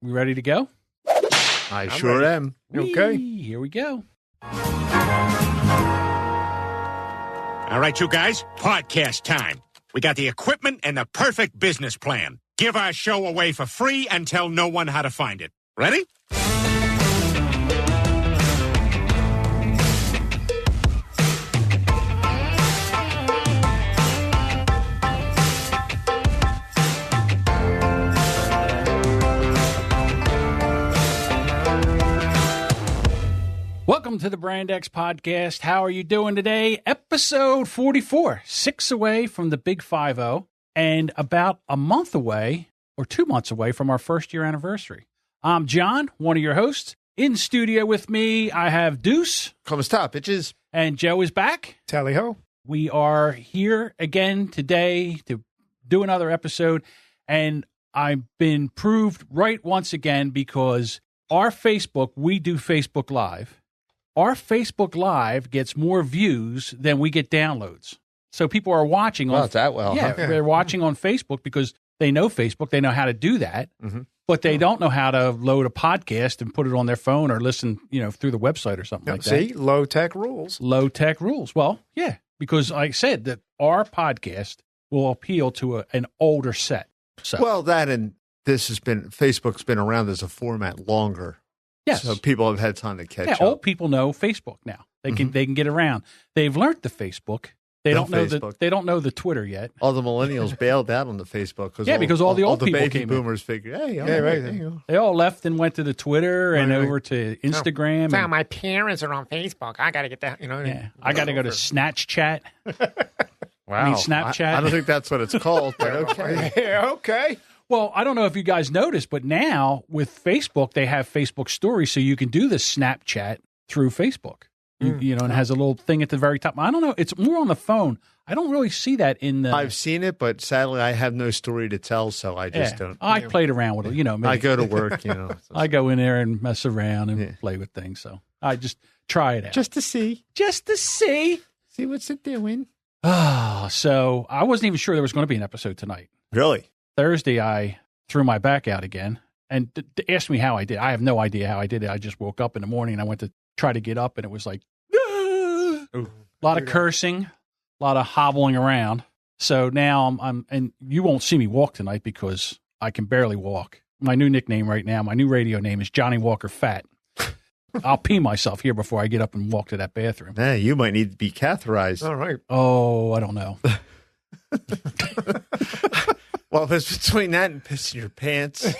We ready to go? I sure am. Okay. Here we go. All right, you guys, podcast time. We got the equipment and the perfect business plan. Give our show away for free and tell no one how to find it. Ready? Welcome to the Brand X Podcast. How are you doing today? Episode 44, 6 away from the Big 5-0, and about a month away, or 2 months away from our first year anniversary. I'm John, one of your hosts. In studio with me, I have Deuce. Come stop, bitches. And Joe is back. Tally ho. We are here again today to do another episode, and I've been proved right once again because our Facebook, we do Facebook Live. Our Facebook Live gets more views than we get downloads. So people are watching. Well, it's that well. Yeah, huh? they're watching on Facebook because they know Facebook. They know how to do that. Mm-hmm. But they don't know how to load a podcast and put it on their phone or listen, through the website or something like that. See, low tech rules. Low tech rules. Well, yeah, because I said that our podcast will appeal to an older set. So, Well, that and Facebook's been around as a format longer. yes. So people have had time to catch up. Old people know Facebook now. They can get around. They've learned the Facebook. They don't know the Twitter yet. All the millennials bailed out on the Facebook because all the old people baby came in. boomers figured, hey, right. there you go. They all left and went to the Twitter and Right. over to Instagram. Now and, my parents are on Facebook. I got to get that. yeah, I got to go to Snapchat. Wow. I mean, Snapchat. I don't think that's what it's called, but okay. Yeah, okay. Well, I don't know if you guys noticed, but now with Facebook, they have Facebook stories, so you can do the Snapchat through Facebook. And it has a little thing at the very top. I don't know. It's more on the phone. I don't really see that in the. I've seen it, but sadly I have no story to tell, so I just don't. I played around with it. Maybe. I go to work, I go in there and mess around and play with things. So I just try it out. Just to see. See what's it doing. So I wasn't even sure there was going to be an episode tonight. Really? Thursday, I threw my back out again and asked me how I did. I have no idea how I did it. I just woke up in the morning and I went to try to get up and it was like, a lot of cursing, a lot of hobbling around. So now and you won't see me walk tonight because I can barely walk. My new nickname right now, my new radio name is Johnny Walker Fat. I'll pee myself here before I get up and walk to that bathroom. Yeah, you might need to be catheterized. All right. Oh, I don't know. Well, if it's between that and pissing your pants.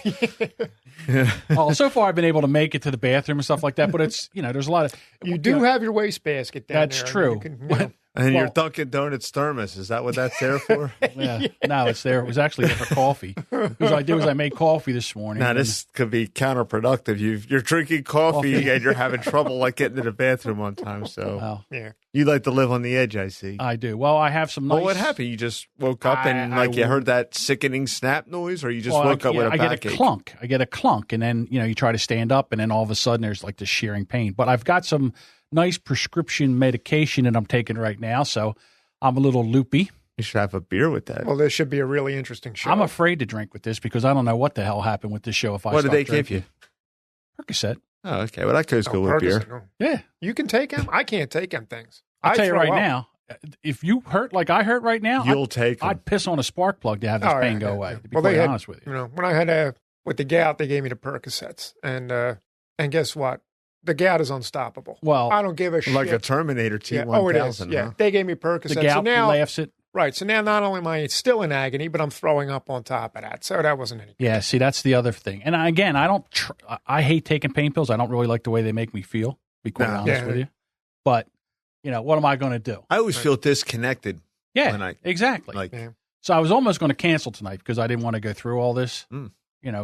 Oh, so far I've been able to make it to the bathroom and stuff like that, but it's, there's a lot of... You do have your wastebasket down That's there. true. You can, And your Dunkin' Donuts thermos, is that what that's there for? Yeah. No, it's there. It was actually there for coffee. What I did was I made coffee this morning. Now, this could be counterproductive. You're drinking coffee and you're having trouble getting to the bathroom on time. So Well, yeah. you like to live on the edge, I see. I do. Well, I have some nice... Well, what happened? You just woke up and you heard that sickening snap noise, or you just woke up with a backache? I get a clunk, and then, you try to stand up, and then all of a sudden there's like this shearing pain. But I've got some nice prescription medication that I'm taking right now, so I'm a little loopy. You should have a beer with that. Well, this should be a really interesting show. I'm afraid to drink with this because I don't know what the hell happened with this show if I What did start they give drinking. you? Percocet. Oh, okay. Well, that goes good with beer. No. Yeah. You can take them. I can't take them things. I'll tell you throw right up. now, if you hurt like I hurt right now, You'll take them. I'd piss on a spark plug to have this Oh, pain yeah, go yeah, away, yeah. to be Well, quite they had, honest with you. When I had with the gout, they gave me the Percocets. And guess what? The gout is unstoppable. Well, I don't give a shit. Like a Terminator T1000. Yeah. Oh, it is. Yeah. Huh? They gave me Percocets. the gout so now, laughs it. right. So now not only am I still in agony, but I'm throwing up on top of that. So that wasn't any good. Yeah, see, that's the other thing. And again, I hate taking pain pills. I don't really like the way they make me feel, to be quite honest with you. But, what am I going to do? I always feel disconnected. Yeah, when exactly. Yeah. So I was almost going to cancel tonight because I didn't want to go through all this,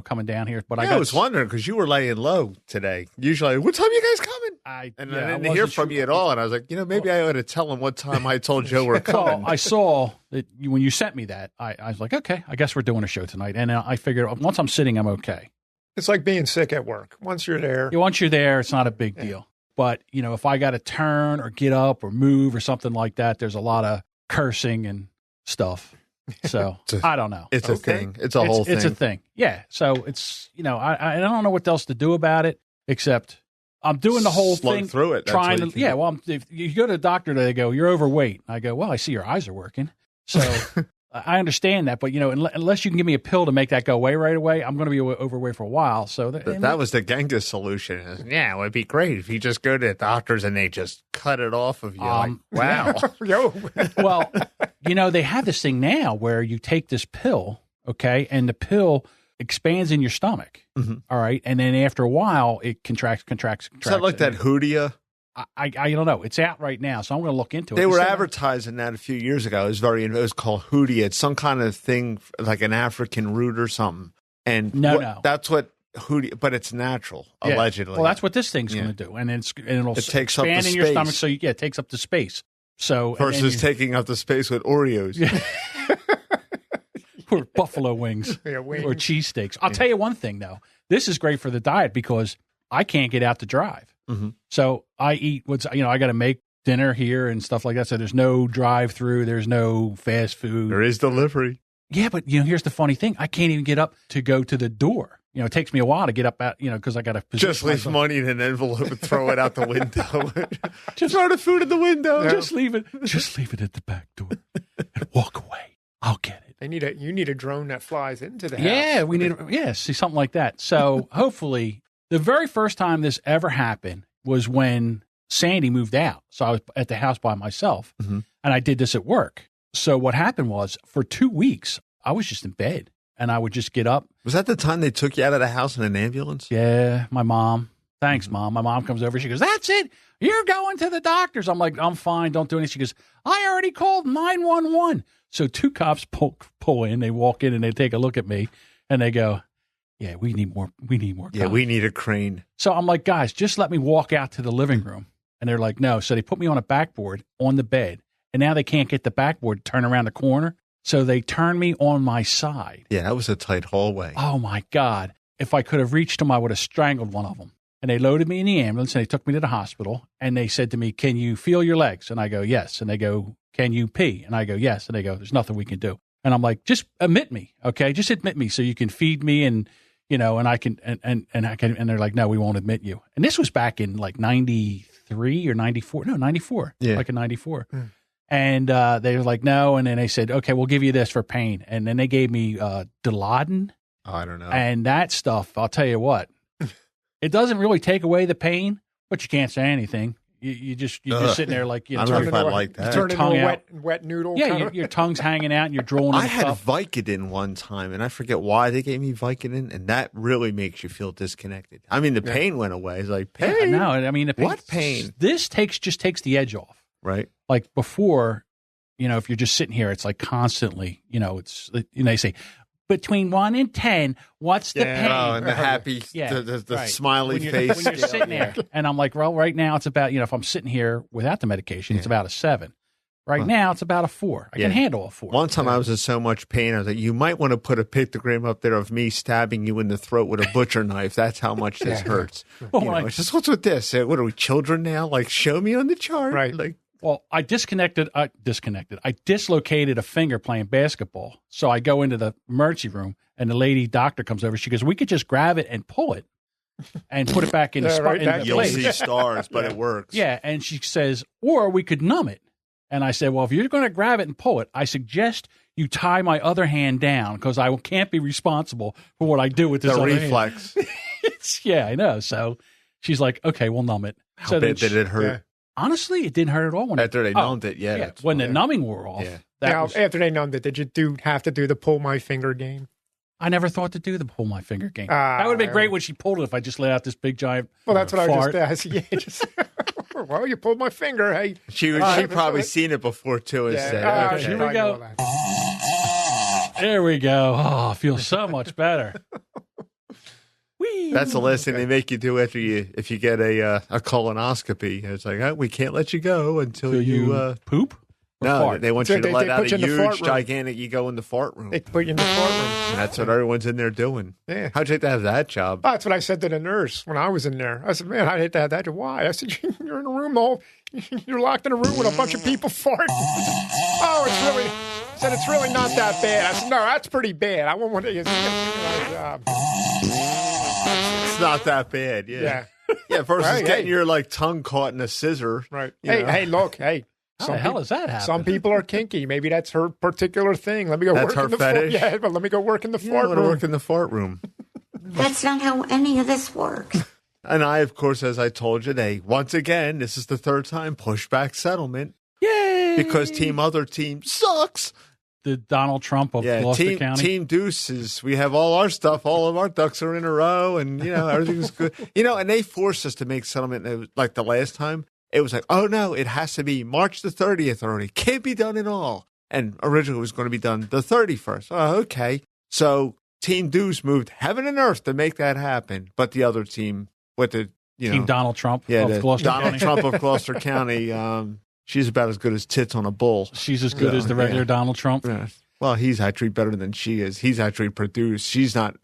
coming down here. But I was wondering because you were laying low today. Usually, what time are you guys coming? I didn't hear from you at all. And I was like, maybe I ought to tell him what time I told Joe we're Well, coming. I saw that when you sent me that, I was like, okay, I guess we're doing a show tonight. And I figured once I'm sitting, I'm okay. It's like being sick at work. Once you're there. Once you're there, it's not a big deal. But, if I got to turn or get up or move or something like that, there's a lot of cursing and stuff. So I don't know. It's a thing. It's a whole thing. It's a thing. Yeah. So it's, I don't know what else to do about it except I'm doing the whole Slug thing. through it. Trying to, yeah. Well, if you go to the doctor, they go, you're overweight. I go, well, I see your eyes are working. So I understand that. But, unless you can give me a pill to make that go away right away, I'm going to be overweight for a while. So that was the Genghis solution. Yeah, it would be great if you just go to the doctors and they just cut it off of you. Wow. Well, they have this thing now where you take this pill, okay, and the pill expands in your stomach. Mm-hmm. All right. And then after a while, it contracts. Is that like that Hoodia? I don't know. It's out right now, so I'm going to look into it. They were advertising that a few years ago. It was called Hoodia. It's some kind of thing like an African root or something. And no. That's what Hoodia, but it's natural, allegedly. Well, that's what this thing's going to do. And it'll takes up the expand in your space. stomach. So it takes up the space. So versus taking up the space with Oreos. Yeah. Or buffalo wings. Or cheesesteaks. I'll tell you one thing, though. This is great for the diet because I can't get out to drive. Mm-hmm. So I eat I got to make dinner here and stuff like that. So there's no drive-through. There's no fast food. There is delivery. Yeah, but here's the funny thing. I can't even get up to go to the door. It takes me a while to get up out, because I got to just leave money in an envelope and throw it out the window. Just throw the food in the window. No. Just leave it at the back door and walk away. I'll get it. You need a drone that flies into the house. Yeah, see something like that. So hopefully, the very first time this ever happened was when Sandy moved out. So I was at the house by myself, and I did this at work. So what happened was, for 2 weeks, I was just in bed, and I would just get up. Was that the time they took you out of the house in an ambulance? Yeah, my mom. Thanks, Mom. My mom comes over. She goes, that's it. You're going to the doctors. I'm like, I'm fine. Don't do anything. She goes, I already called 911. So 2 cops pull in. They walk in, and they take a look at me, and they go, yeah, we need more cops. Yeah, we need a crane. So I'm like, guys, just let me walk out to the living room. And they're like, no. So they put me on a backboard on the bed. And now they can't get the backboard to turn around the corner. So they turn me on my side. Yeah, that was a tight hallway. Oh, my God. If I could have reached them, I would have strangled one of them. And they loaded me in the ambulance, and they took me to the hospital. And they said to me, can you feel your legs? And I go, yes. And they go, can you pee? And I go, yes. And they go, there's nothing we can do. And I'm like, just admit me, okay? Just admit me so you can feed me and, and I can, and I can, and they're like, no, we won't admit you. And this was back in like 93 or 94. No, 94. Yeah. Like in 94. Mm. And they were like, no. And then they said, okay, we'll give you this for pain. And then they gave me Dilaudid. Oh, I don't know. And that stuff, I'll tell you what, it doesn't really take away the pain, but you can't say anything. You're just sitting there like, I don't know if I like that. Turn into a wet noodle. Yeah, your tongue's hanging out and you're drooling. I had Vicodin one time, and I forget why they gave me Vicodin, and that really makes you feel disconnected. I mean, the pain went away. It's like, pain? Yeah, no, I mean, the pain, what pain? This just takes the edge off. Right. Like before, if you're just sitting here, it's like constantly, they say, between 1 and 10, what's the pain? Oh, and the happy, the right. Smiley face. When you're sitting there, and I'm like, well, right now it's about, if I'm sitting here without the medication, it's about a 7. Right now it's about a 4. I can handle a 4. One time I was in so much pain, I was like, you might want to put a pictogram up there of me stabbing you in the throat with a butcher knife. That's how much this hurts. It's just, what's with this? What are we, children now? Like, show me on the chart. Right. Like, well, I dislocated a finger playing basketball. So I go into the emergency room, and the lady doctor comes over. She goes, we could just grab it and pull it and put it back in the spot. You'll see stars, but it works. Yeah, and she says, or we could numb it. And I said, well, if you're going to grab it and pull it, I suggest you tie my other hand down because I can't be responsible for what I do with this other reflex. Hand. Yeah, I know. So she's like, okay, we'll numb it. How bad did it hurt? Yeah. Honestly, it didn't hurt at all. After they numbed it, yeah. When the numbing wore off. Yeah. After they numbed it, did you have to do the pull my finger game? I never thought to do the pull my finger game. That would have been great when she pulled it if I just let out this big giant Well, that's what fart. I was just asking. Well, you pulled my finger. Hey, she probably seen it before, too, and said, okay, here we go. There we go. Oh, I feel so much better. That's the last thing they make you do if you get a colonoscopy. It's like, we can't let you go until you poop. No, fart. They want you to let out a huge, gigantic. You go in the fart room. They put you in the fart room. And that's what everyone's in there doing. Yeah. How'd you have to have that job? Oh, that's what I said to the nurse when I was in there. I said, man, I'd hate to have that job. Why? I said, you're in a room, you're locked in a room with a bunch of people farting. Oh, it's really. said, it's really not that bad. I said, no, that's pretty bad. I want one of you. It's not that bad. Yeah. Yeah. Versus getting your tongue caught in a scissor. Right. Hey, look. Hey. How the hell is that happening? Some people are kinky. Maybe that's her particular thing. Let me go work in the fart. Yeah, but let me go work in the fart room. Work in the fart room. That's not how any of this works. And I, of course, as I told you, once again, this is the third time, pushback settlement. Yay! Because other team sucks. The Donald Trump of Gloucester County. Team Deuce we have all our stuff. All of our ducks are in a row, and everything's good. And they forced us to make settlement like the last time. It was like, oh no, it has to be March the 30th already. Can't be done at all. And originally it was going to be done the 31st. Oh, okay. So Team Deuce moved heaven and earth to make that happen. But the other team with Team Donald Trump of Gloucester Donald County. Trump of Gloucester County. She's about as good as tits on a bull. She's as good as the regular Donald Trump. Yeah. Well, he's actually better than she is. He's actually produced. She's not.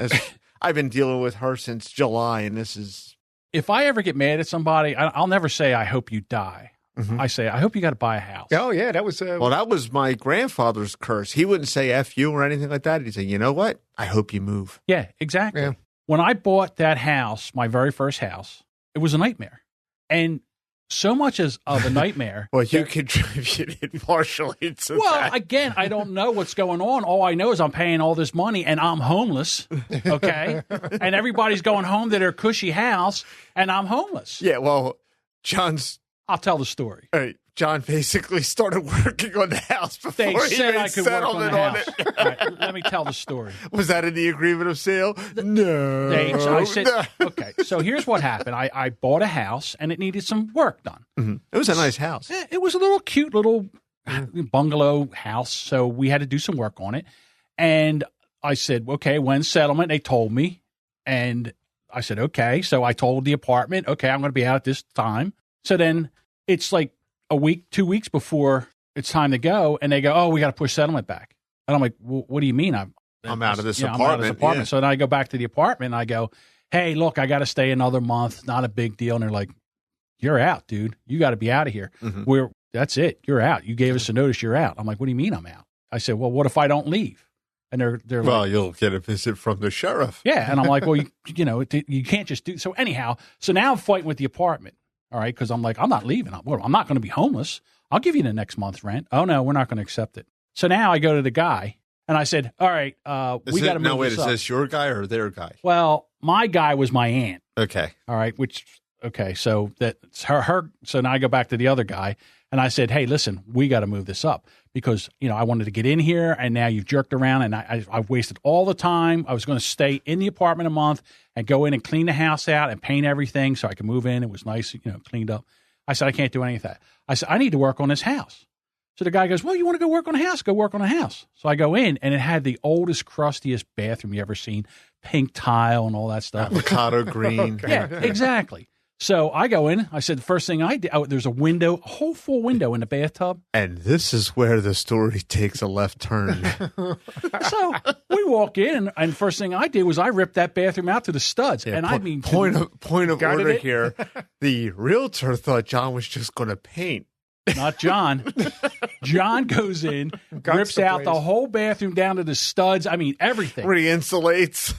I've been dealing with her since July, and this is. If I ever get mad at somebody, I'll never say, I hope you die. Mm-hmm. I say, I hope you got to buy a house. Oh, yeah. That was. That was my grandfather's curse. He wouldn't say F you or anything like that. He'd say, you know what? I hope you move. Yeah, exactly. Yeah. When I bought that house, my very first house, it was a nightmare. And so much of a nightmare. Well, you contributed partially to that. Again, I don't know what's going on. All I know is I'm paying all this money and I'm homeless, okay? And everybody's going home to their cushy house and I'm homeless. Yeah, well, I'll tell the story. John basically started working on the house before they said I could work on the house. It. All right, let me tell the story. Was that in the agreement of sale? No. I said, okay, so here's what happened. I bought a house, and it needed some work done. Mm-hmm. It was a nice house. It was a little cute little bungalow house, so we had to do some work on it. And I said, okay, when's settlement? They told me, and I said, okay. So I told the apartment, okay, I'm going to be out at this time. So then it's like a week, 2 weeks before it's time to go, and they go, oh, we got to push settlement back. And I'm like, well, what do you mean? I'm out of this apartment. I'm out of this apartment. Yeah. So then I go back to the apartment, and I go, hey, look, I got to stay another month. Not a big deal. And they're like, you're out, dude. You got to be out of here. Mm-hmm. That's it. You're out. You gave us a notice. You're out. I'm like, what do you mean I'm out? I said, well, what if I don't leave? And they're well, like, you'll get a visit from the sheriff. Yeah. And I'm like, well, you can't just do so. Anyhow, so now I'm fighting with the apartment. All right, because I'm like, I'm not leaving. I'm not going to be homeless. I'll give you the next month's rent. Oh, no, we're not going to accept it. So now I go to the guy, and I said, all right, we got to move this up. No, wait, is this your guy or their guy? Well, my guy was my aunt. Okay. All right, so that's her. So now I go back to the other guy, and I said, hey, listen, we got to move this up because, I wanted to get in here, and now you've jerked around, and I've wasted all the time. I was going to stay in the apartment a month and go in and clean the house out and paint everything so I could move in. It was nice, cleaned up. I said, I can't do any of that. I said, I need to work on this house. So the guy goes, well, you want to go work on a house? Go work on a house. So I go in, and it had the oldest, crustiest bathroom you ever seen, pink tile and all that stuff. Avocado green. Okay. Yeah, exactly. So I go in. I said, the first thing I did, there's a window, a whole full window in the bathtub. And this is where the story takes a left turn. So we walk in, and first thing I did was I ripped that bathroom out to the studs. Yeah, and point of order here. The realtor thought John was just going to paint. Not John. John goes in, rips out the whole bathroom down to the studs. I mean, everything. Re-insulates,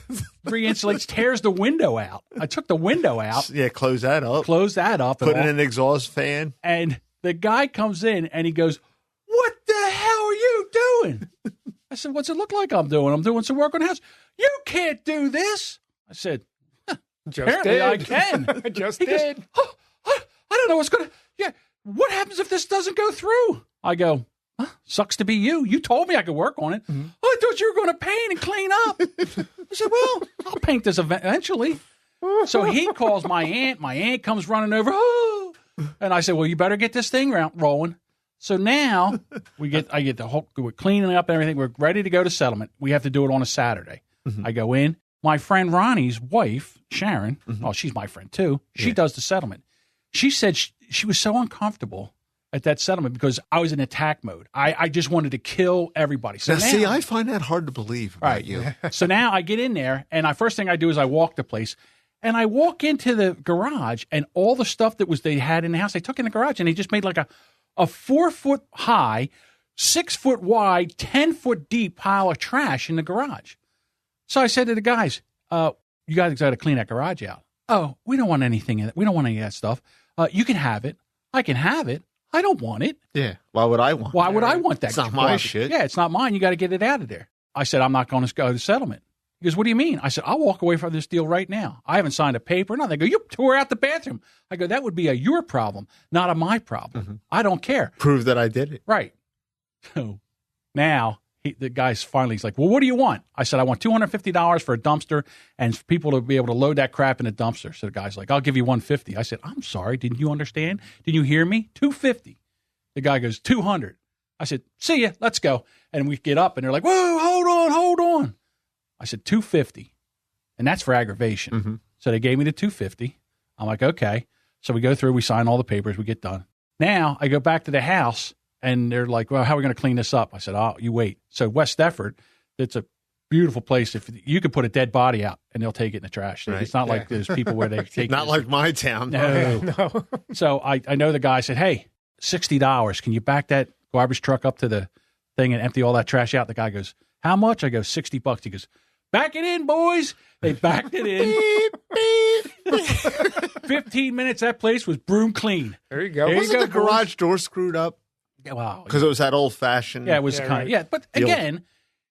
tears the window out. I took the window out. Yeah, close that up. Put in an exhaust fan. And the guy comes in, and he goes, what the hell are you doing? I said, what's it look like I'm doing? I'm doing some work on the house. You can't do this. I said, apparently I can. He did. Goes, oh, I don't know what's going to... Yeah. What happens if this doesn't go through? I go, sucks to be you. You told me I could work on it. Mm-hmm. I thought you were going to paint and clean up. I said, well, I'll paint this eventually. So he calls my aunt. My aunt comes running over. Oh. And I said, well, you better get this thing rolling. So now I get the whole, we're cleaning up everything. We're ready to go to settlement. We have to do it on a Saturday. Mm-hmm. I go in. My friend Ronnie's wife, Sharon, she's my friend too. She does the settlement. She said she was so uncomfortable at that settlement because I was in attack mode. I just wanted to kill everybody. So now, I find that hard to believe about you. So now I get in there, and first thing I do is I walk the place, and I walk into the garage, and all the stuff that they had in the house, they took in the garage, and they just made like a 4 foot high 6 foot wide, 10 foot deep pile of trash in the garage. So I said to the guys, you guys got to clean that garage out. Oh, we don't want anything in it. We don't want any of that stuff. You can have it. I can have it. I don't want it. Yeah. Why would I want Why would I want that? It's not my shit. Yeah, it's not mine. You got to get it out of there. I said, I'm not going to go to settlement. He goes, what do you mean? I said, I'll walk away from this deal right now. I haven't signed a paper. Nothing. They go, you tore out the bathroom. I go, that would be your problem, not a my problem. Mm-hmm. I don't care. Prove that I did it. Right. So now the guy's finally, he's like, well, what do you want? I said, I want $250 for a dumpster and for people to be able to load that crap in a dumpster. So the guy's like, I'll give you $150. I said, I'm sorry. Didn't you understand? Didn't you hear me? $250. The guy goes, $200. I said, see ya. Let's go. And we get up and they're like, whoa, hold on. I said, $250. And that's for aggravation. Mm-hmm. So they gave me the $250. I'm like, okay. So we go through, we sign all the papers, we get done. Now I go back to the house and they're like, well, how are we going to clean this up? I said, oh, you wait. So West Stefford, it's a beautiful place. If you could put a dead body out and they'll take it in the trash. Right. It's not like there's people where they take Not like my town. No. So I know the guy said, hey, $60. Can you back that garbage truck up to the thing and empty all that trash out? The guy goes, how much? I go, $60. He goes, back it in, boys. They backed it in. 15 minutes, that place was broom clean. There you go. Wasn't the garage door screwed up? Wow. Because it was that old-fashioned. Yeah, it was kind of, yeah. But again,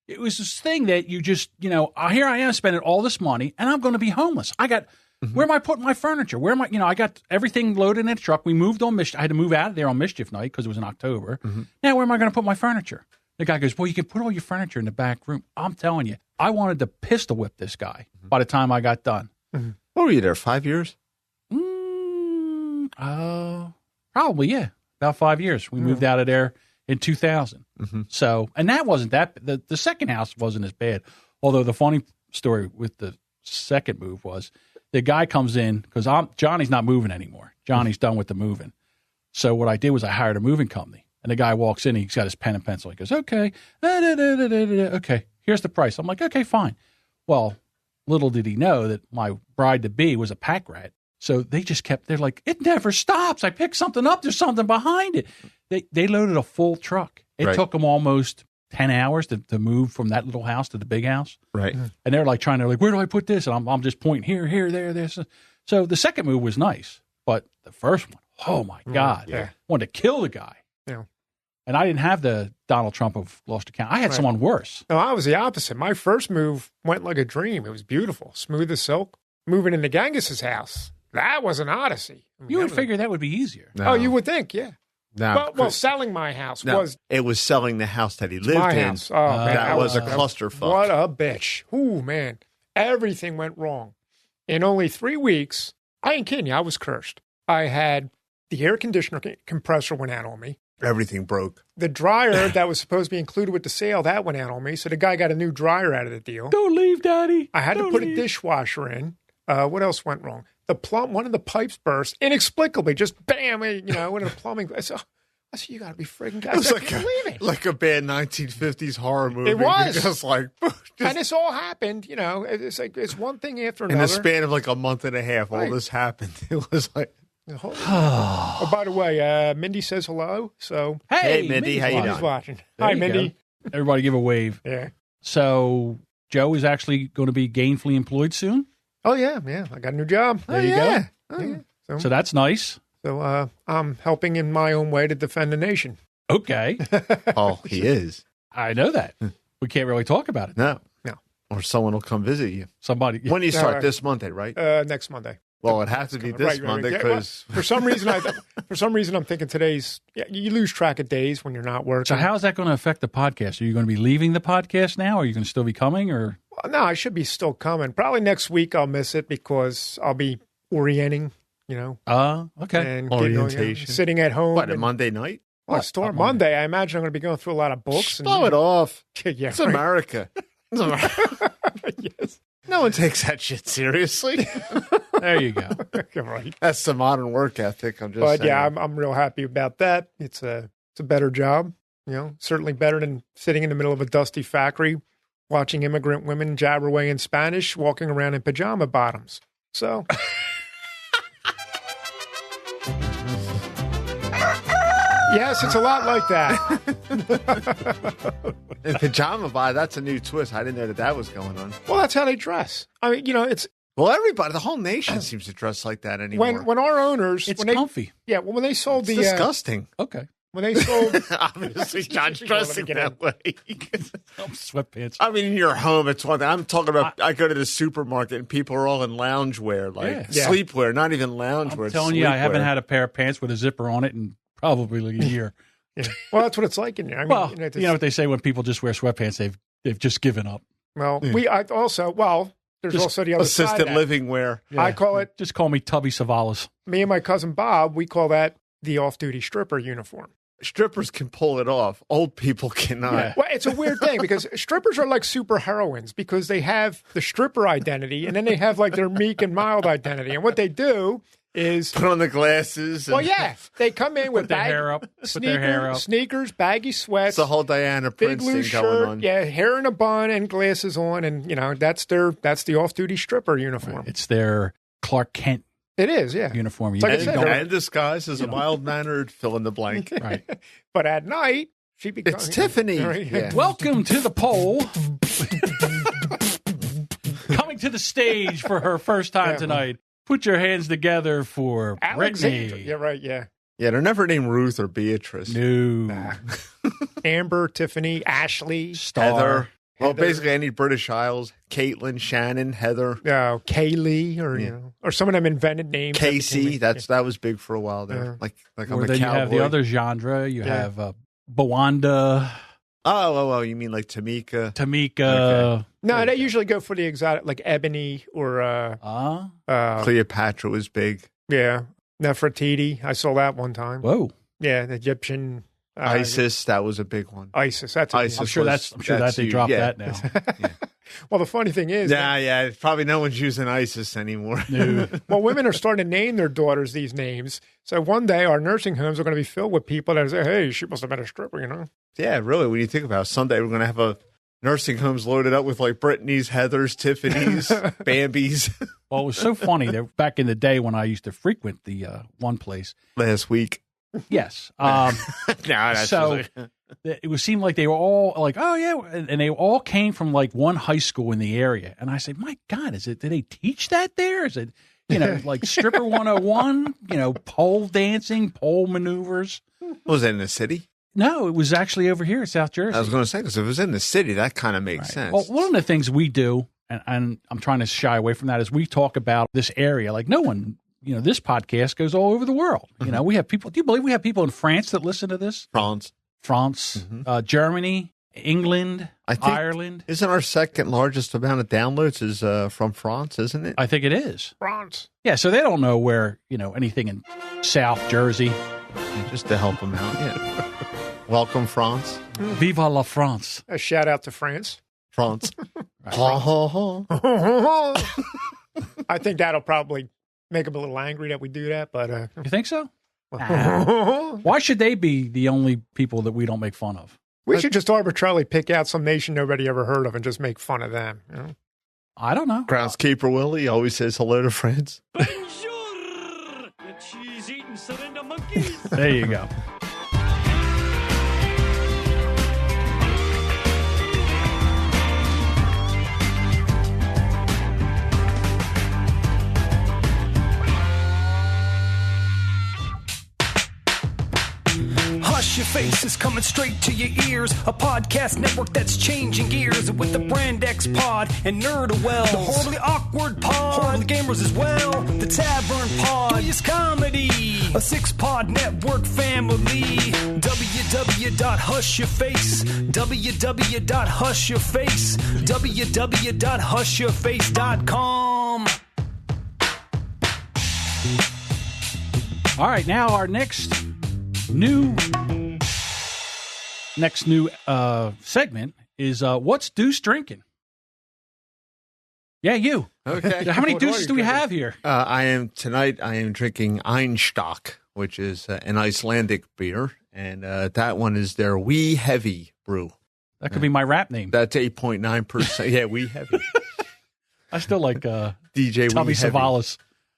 it was this thing that you just, here I am spending all this money, and I'm going to be homeless. I got, where am I putting my furniture? Where am I, I got everything loaded in a truck. We moved on Mischief. I had to move out of there on Mischief night because it was in October. Now, where am I going to put my furniture? The guy goes, well, you can put all your furniture in the back room. I'm telling you, I wanted to pistol whip this guy by the time I got done. What were you there, 5 years? Probably, yeah. About 5 years. We moved out of there in 2000. So, and that wasn't that, the second house wasn't as bad. Although the funny story with the second move was the guy comes in because Johnny's not moving anymore. Johnny's done with the moving. So what I did was I hired a moving company. And the guy walks in, he's got his pen and pencil. He goes, okay, okay, here's the price. I'm like, okay, fine. Well, little did he know that my bride-to-be was a pack rat. So they just they're like, it never stops. I pick something up. There's something behind it. They loaded a full truck. It took them almost 10 hours to move from that little house to the big house. Right. And they're like where do I put this? And I'm just pointing here, there, this. So the second move was nice. But the first one, oh my God. Yeah. Wanted to kill the guy. Yeah. And I didn't have the Donald Trump of Gloucester County. I had someone worse. No, I was the opposite. My first move went like a dream. It was beautiful, smooth as silk. Moving into Gangus's house, that was an odyssey. You would figure that would be easier. No. Oh, you would think, yeah. No, well, selling my house was... It was selling the house that he lived my in. House. Oh, man, that was a clusterfuck. What a bitch. Ooh, man. Everything went wrong. In only 3 weeks, I ain't kidding you, I was cursed. I had the air conditioner compressor went out on me. Everything broke. The dryer that was supposed to be included with the sale, that went out on me. So the guy got a new dryer out of the deal. Don't leave, Daddy. I had to put a dishwasher in. What else went wrong? One of the pipes burst inexplicably. Just bam, went in the plumbing. I said, you got to be friggin' guys. I can't believe it. Like a bad 1950s horror movie. It was. Just like, and this all happened, it's like, it's one thing after another. In the span of like a month and a half, all this happened. It was like, oh, by the way, Mindy says hello. So hey Mindy, how you doing? She's watching. Hi, Mindy. Everybody give a wave. Yeah. So Joe is actually going to be gainfully employed soon. Oh yeah. I got a new job. There you go. Oh, yeah. So that's nice. So I'm helping in my own way to defend the nation. Okay. Oh, he is. I know that. We can't really talk about it. No. Or someone will come visit you. Somebody. When do you start? This Monday, right? Next Monday. Well, it has to be this Monday because for some reason I'm thinking today's. Yeah, you lose track of days when you're not working. So how is that going to affect the podcast? Are you going to be leaving the podcast now? Or are you going to still be coming? Or well, no, I should be still coming. Probably next week I'll miss it because I'll be orienting. Okay. And orientation, sitting at home. What, a Monday night? Well, Monday. I imagine I'm going to be going through a lot of books. Blow it off. Yeah, it's America. It's America. Yes. No one takes that shit seriously. There you go. Right. That's the modern work ethic. I'm just saying. Yeah, I'm real happy about that. It's a better job. Certainly better than sitting in the middle of a dusty factory, watching immigrant women jabber away in Spanish, walking around in pajama bottoms. So. Yes, it's a lot like that. And pajama body, that's a new twist. I didn't know that was going on. Well, that's how they dress. I mean, it's... Well, everybody, the whole nation seems to dress like that anymore. When our owners... It's when comfy. when they sold it's disgusting. Okay. When they sold... Obviously, John's dressing that way. Sweatpants. I mean, in your home, it's one thing. I'm talking about, I go to the supermarket and people are all in loungewear, like sleepwear, not even loungewear. I'm telling you, I haven't had a pair of pants with a zipper on it in probably like a year. Yeah. Well, that's what it's like in there. I mean, you know what they say when people just wear sweatpants, they've just given up. Well, there's just also the other side assisted living wear. Yeah. I call it... Just call me Tubby Savalas. Me and my cousin Bob, we call that the off-duty stripper uniform. Strippers can pull it off. Old people cannot. Yeah. Well, it's a weird thing because strippers are like super heroines because they have the stripper identity and then they have like their meek and mild identity. And what they do is put on the glasses. Well, yeah, they come in with their hair up, sneakers, baggy sweats. It's the whole Diana Prince thing going on. Yeah, hair in a bun and glasses on, and that's the off-duty stripper uniform. Right. It's their Clark Kent. It is, yeah. Uniform. And disguised as a mild-mannered fill in the blank. Right. But at night, she becomes... It's Tiffany. Yeah. Welcome to the poll. Coming to the stage for her first time tonight. Put your hands together for Brittany. Yeah, right, yeah. Yeah, they're never named Ruth or Beatrice. No. Amber, Tiffany, Ashley. Star. Heather. Well, basically any British Isles. Caitlin, Shannon, Heather. Kaylee, or some of them invented names. Casey, that was big for a while there. Like I'm or a then cowboy. You have the other genre. You have Bawanda. Oh, you mean like Tamika? Okay. No, they usually go for the exotic, like Ebony or... Cleopatra was big. Yeah. Nefertiti. I saw that one time. Whoa. Yeah, the Egyptian... Isis, that was a big one. Isis, I'm sure that they dropped that now. Yeah. Well, the funny thing is... probably no one's using Isis anymore. No. Well, women are starting to name their daughters these names. So one day our nursing homes are going to be filled with people that say, hey, she must have been a stripper, Yeah, really, when you think about it, someday we're going to have a nursing homes loaded up with like Brittany's, Heather's, Tiffany's, Bambi's. Well, it was so funny that back in the day when I used to frequent the one place. Last week. Yes. So it seemed like they were all like, oh, yeah. And they all came from like one high school in the area. And I said, my God, do they teach that there? Is it, like stripper 101, pole dancing, pole maneuvers? Was it in the city? No, it was actually over here in South Jersey. I was going to say, because if it was in the city, that kind of makes sense. Well, one of the things we do, and I'm trying to shy away from that, is we talk about this area. Like no one, this podcast goes all over the world. Mm-hmm. We have people, do you believe we have people in France that listen to this? France, mm-hmm. Germany, England, Ireland. Isn't our second largest amount of downloads is from France, isn't it? I think it is. France. Yeah, so they don't know where, anything in South Jersey. Just to help them out, yeah. Welcome, France. Viva la France. A shout out to France. France. I think that'll probably make them a little angry that we do that, but... You think so? Why should they be the only people that we don't make fun of? We should just arbitrarily pick out some nation nobody ever heard of and just make fun of them. I don't know. Groundskeeper Willie always says hello to friends. Bonjour, the cheese-eating surrender monkeys. There you go. Hush Your Face is coming straight to your ears. A podcast network that's changing gears with the Brand X Pod and Nerd-A-Wells. The Horribly Awkward Pod, Horribly Gamers as well. The Tavern Pod, Joyous Comedy. A 6-pod network family. www.hushyourface. www.hushyourface. www.hushyourface.com. All right, now our next new segment is what's Deuce drinking? Yeah, you. Okay. How many deuces do we have here? I am drinking Einstock, which is an Icelandic beer, and that one is their Wee Heavy brew. That could be my rap name. That's 8.9%. Yeah, Wee Heavy. I still like DJ Tubby Wee Heavy. Savalas.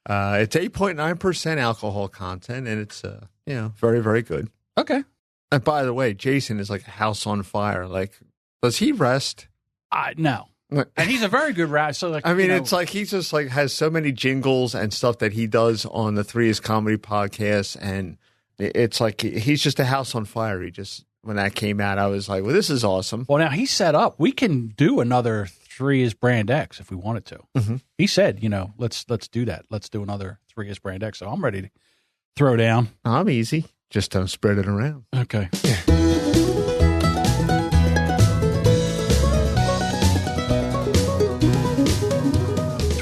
It's 8.9% alcohol content, and it's very, very good. Okay. And by the way, Jason is like a house on fire. Like, does he rest? No. And he's a very good rapper. So like, I mean, it's like he just like has so many jingles and stuff that he does on the 3 is Comedy podcast, and it's like he's just a house on fire. He just, when that came out, I was like, well, this is awesome. Well, now he's set up. We can do another 3 is Brand X if we wanted to. Mm-hmm. He said, let's do that. Let's do another 3 is Brand X. So I'm ready to throw down. I'm easy. Just don't spread it around. Okay.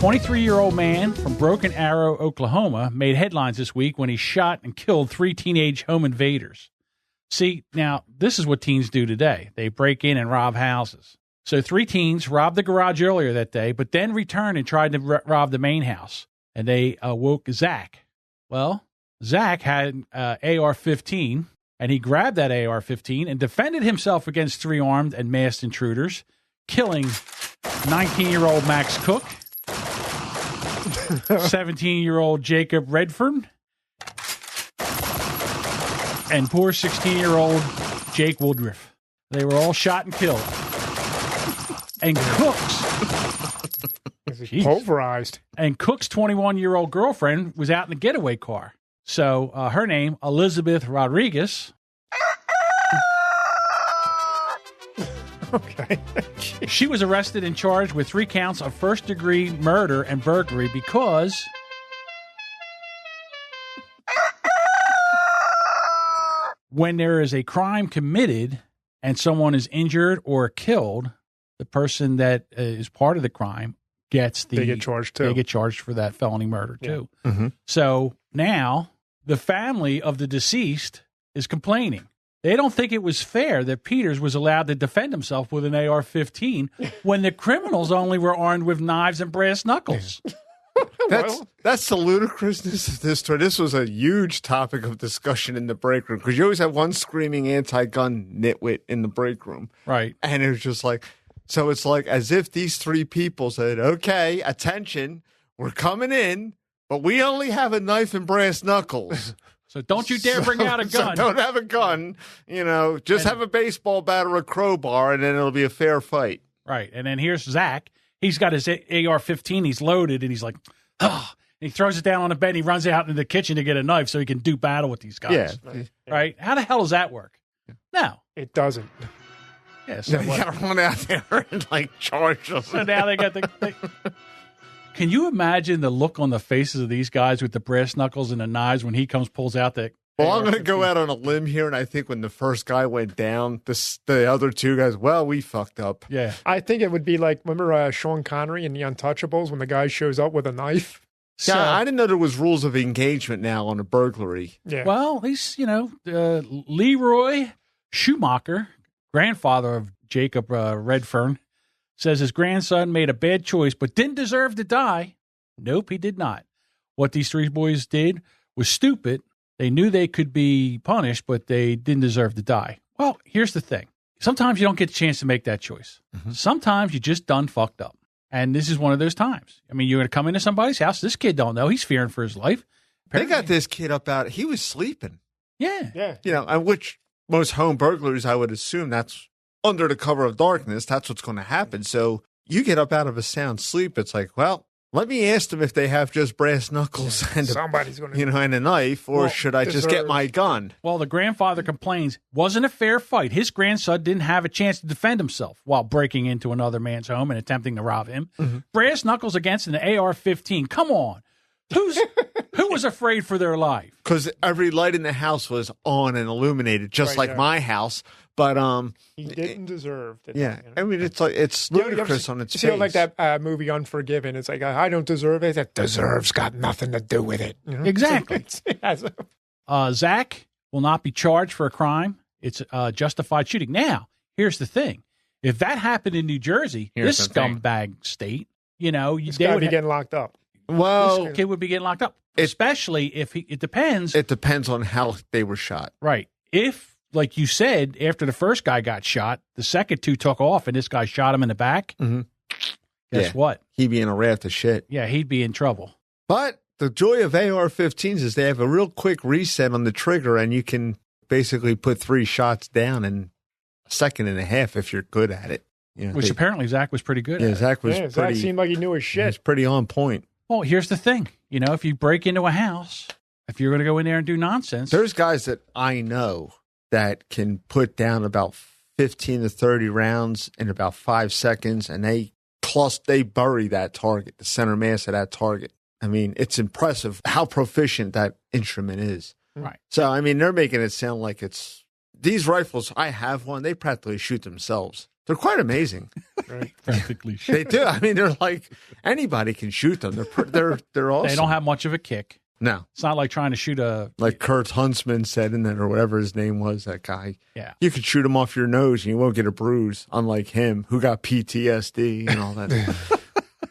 23-year-old man from Broken Arrow, Oklahoma, made headlines this week when he shot and killed 3 teenage home invaders. See, now, this is what teens do today. They break in and rob houses. So 3 teens robbed the garage earlier that day, but then returned and tried to rob the main house. And they woke Zach. Well, Zach had an AR-15, and he grabbed that AR-15 and defended himself against 3 armed and masked intruders, killing 19-year-old Max Cook, 17-year-old Jacob Redfern, and poor 16-year-old Jake Woodruff. They were all shot and killed. And pulverized. And Cook's 21-year-old girlfriend was out in a getaway car. So her name, Elizabeth Rodriguez. Okay. She was arrested and charged with 3 counts of first-degree murder and burglary because when there is a crime committed and someone is injured or killed, the person that is part of the crime gets they get charged too. They get charged for that felony murder too. Yeah. Mm-hmm. So now the family of the deceased is complaining. They don't think it was fair that Peters was allowed to defend himself with an AR-15 when the criminals only were armed with knives and brass knuckles. That's the ludicrousness of this story. This was a huge topic of discussion in the break room because you always have one screaming anti-gun nitwit in the break room. Right. And it was just like, so it's like as if these 3 people said, okay, attention, we're coming in, but we only have a knife and brass knuckles. So don't you dare bring out a gun. So don't have a gun, just have a baseball bat or a crowbar, and then it'll be a fair fight. Right. And then here's Zach. He's got his AR-15. He's loaded, and he's like, oh. And he throws it down on the bed. And he runs out into the kitchen to get a knife so he can do battle with these guys. Yeah. Right? How the hell does that work? No. It doesn't. Yeah. So you got to run out there and, charge them. So now they got the... Can you imagine the look on the faces of these guys with the brass knuckles and the knives when he pulls out the... Well, I'm going to go out on a limb here, and I think when the first guy went down, the other 2 guys, well, we fucked up. Yeah. I think it would be like, remember Sean Connery in The Untouchables when the guy shows up with a knife? Yeah, I didn't know there was rules of engagement now on a burglary. Yeah. Well, he's, Leroy Schumacher, grandfather of Jacob Redfern, says his grandson made a bad choice but didn't deserve to die. Nope, he did not. What these 3 boys did was stupid. They knew they could be punished, but they didn't deserve to die. Well, here's the thing. Sometimes you don't get a chance to make that choice. Mm-hmm. Sometimes you just done fucked up. And this is one of those times. I mean, you're going to come into somebody's house. This kid don't know. He's fearing for his life. Apparently. They got this kid up out. He was sleeping. Yeah. Yeah. Which most home burglaries, I would assume that's under the cover of darkness. That's what's going to happen. So you get up out of a sound sleep. It's like, well, let me ask them if they have just brass knuckles and somebody's going to, and a knife, or should I just get my gun? Well, the grandfather complains, wasn't a fair fight. His grandson didn't have a chance to defend himself while breaking into another man's home and attempting to rob him. Mm-hmm. Brass knuckles against an AR-15. Come on. Who was afraid for their life? Because every light in the house was on and illuminated, just like my house. But he didn't deserve it. Yeah, I mean, it's ludicrous on its face. You see, like that movie Unforgiven. It's like, I don't deserve it. That deserves got nothing to do with it. Exactly. Zach will not be charged for a crime. It's justified shooting. Now, here's the thing: if that happened in New Jersey, this scumbag state, they would be getting locked up. Well, this kid would be getting locked up, especially if it depends. It depends on how they were shot. Right. If, like you said, after the first guy got shot, the second 2 took off and this guy shot him in the back, guess what? He'd be in a raft of shit. Yeah, he'd be in trouble. But the joy of AR-15s is they have a real quick reset on the trigger and you can basically put 3 shots down in a second and a half if you're good at it. You know, Which apparently Zach was pretty good at. Zach was Zach seemed like he knew his shit. He was pretty on point. Well, here's the thing. You know, if you break into a house, if you're going to go in there and do nonsense. There's guys that I know that can put down about 15 to 30 rounds in about 5 seconds, and they bury that target, the center mass of that target. I mean, it's impressive how proficient that instrument is. Right. So, I mean, they're making it sound like it's these rifles. I have one. They practically shoot themselves. They're quite amazing. Right. Practically shoot. They do. I mean, they're like anybody can shoot them. They're awesome. They don't have much of a kick. No. It's not like trying to shoot a... Like Kurt Huntsman said in that, or whatever his name was, that guy. Yeah. You could shoot him off your nose and you won't get a bruise, unlike him, who got PTSD and all that.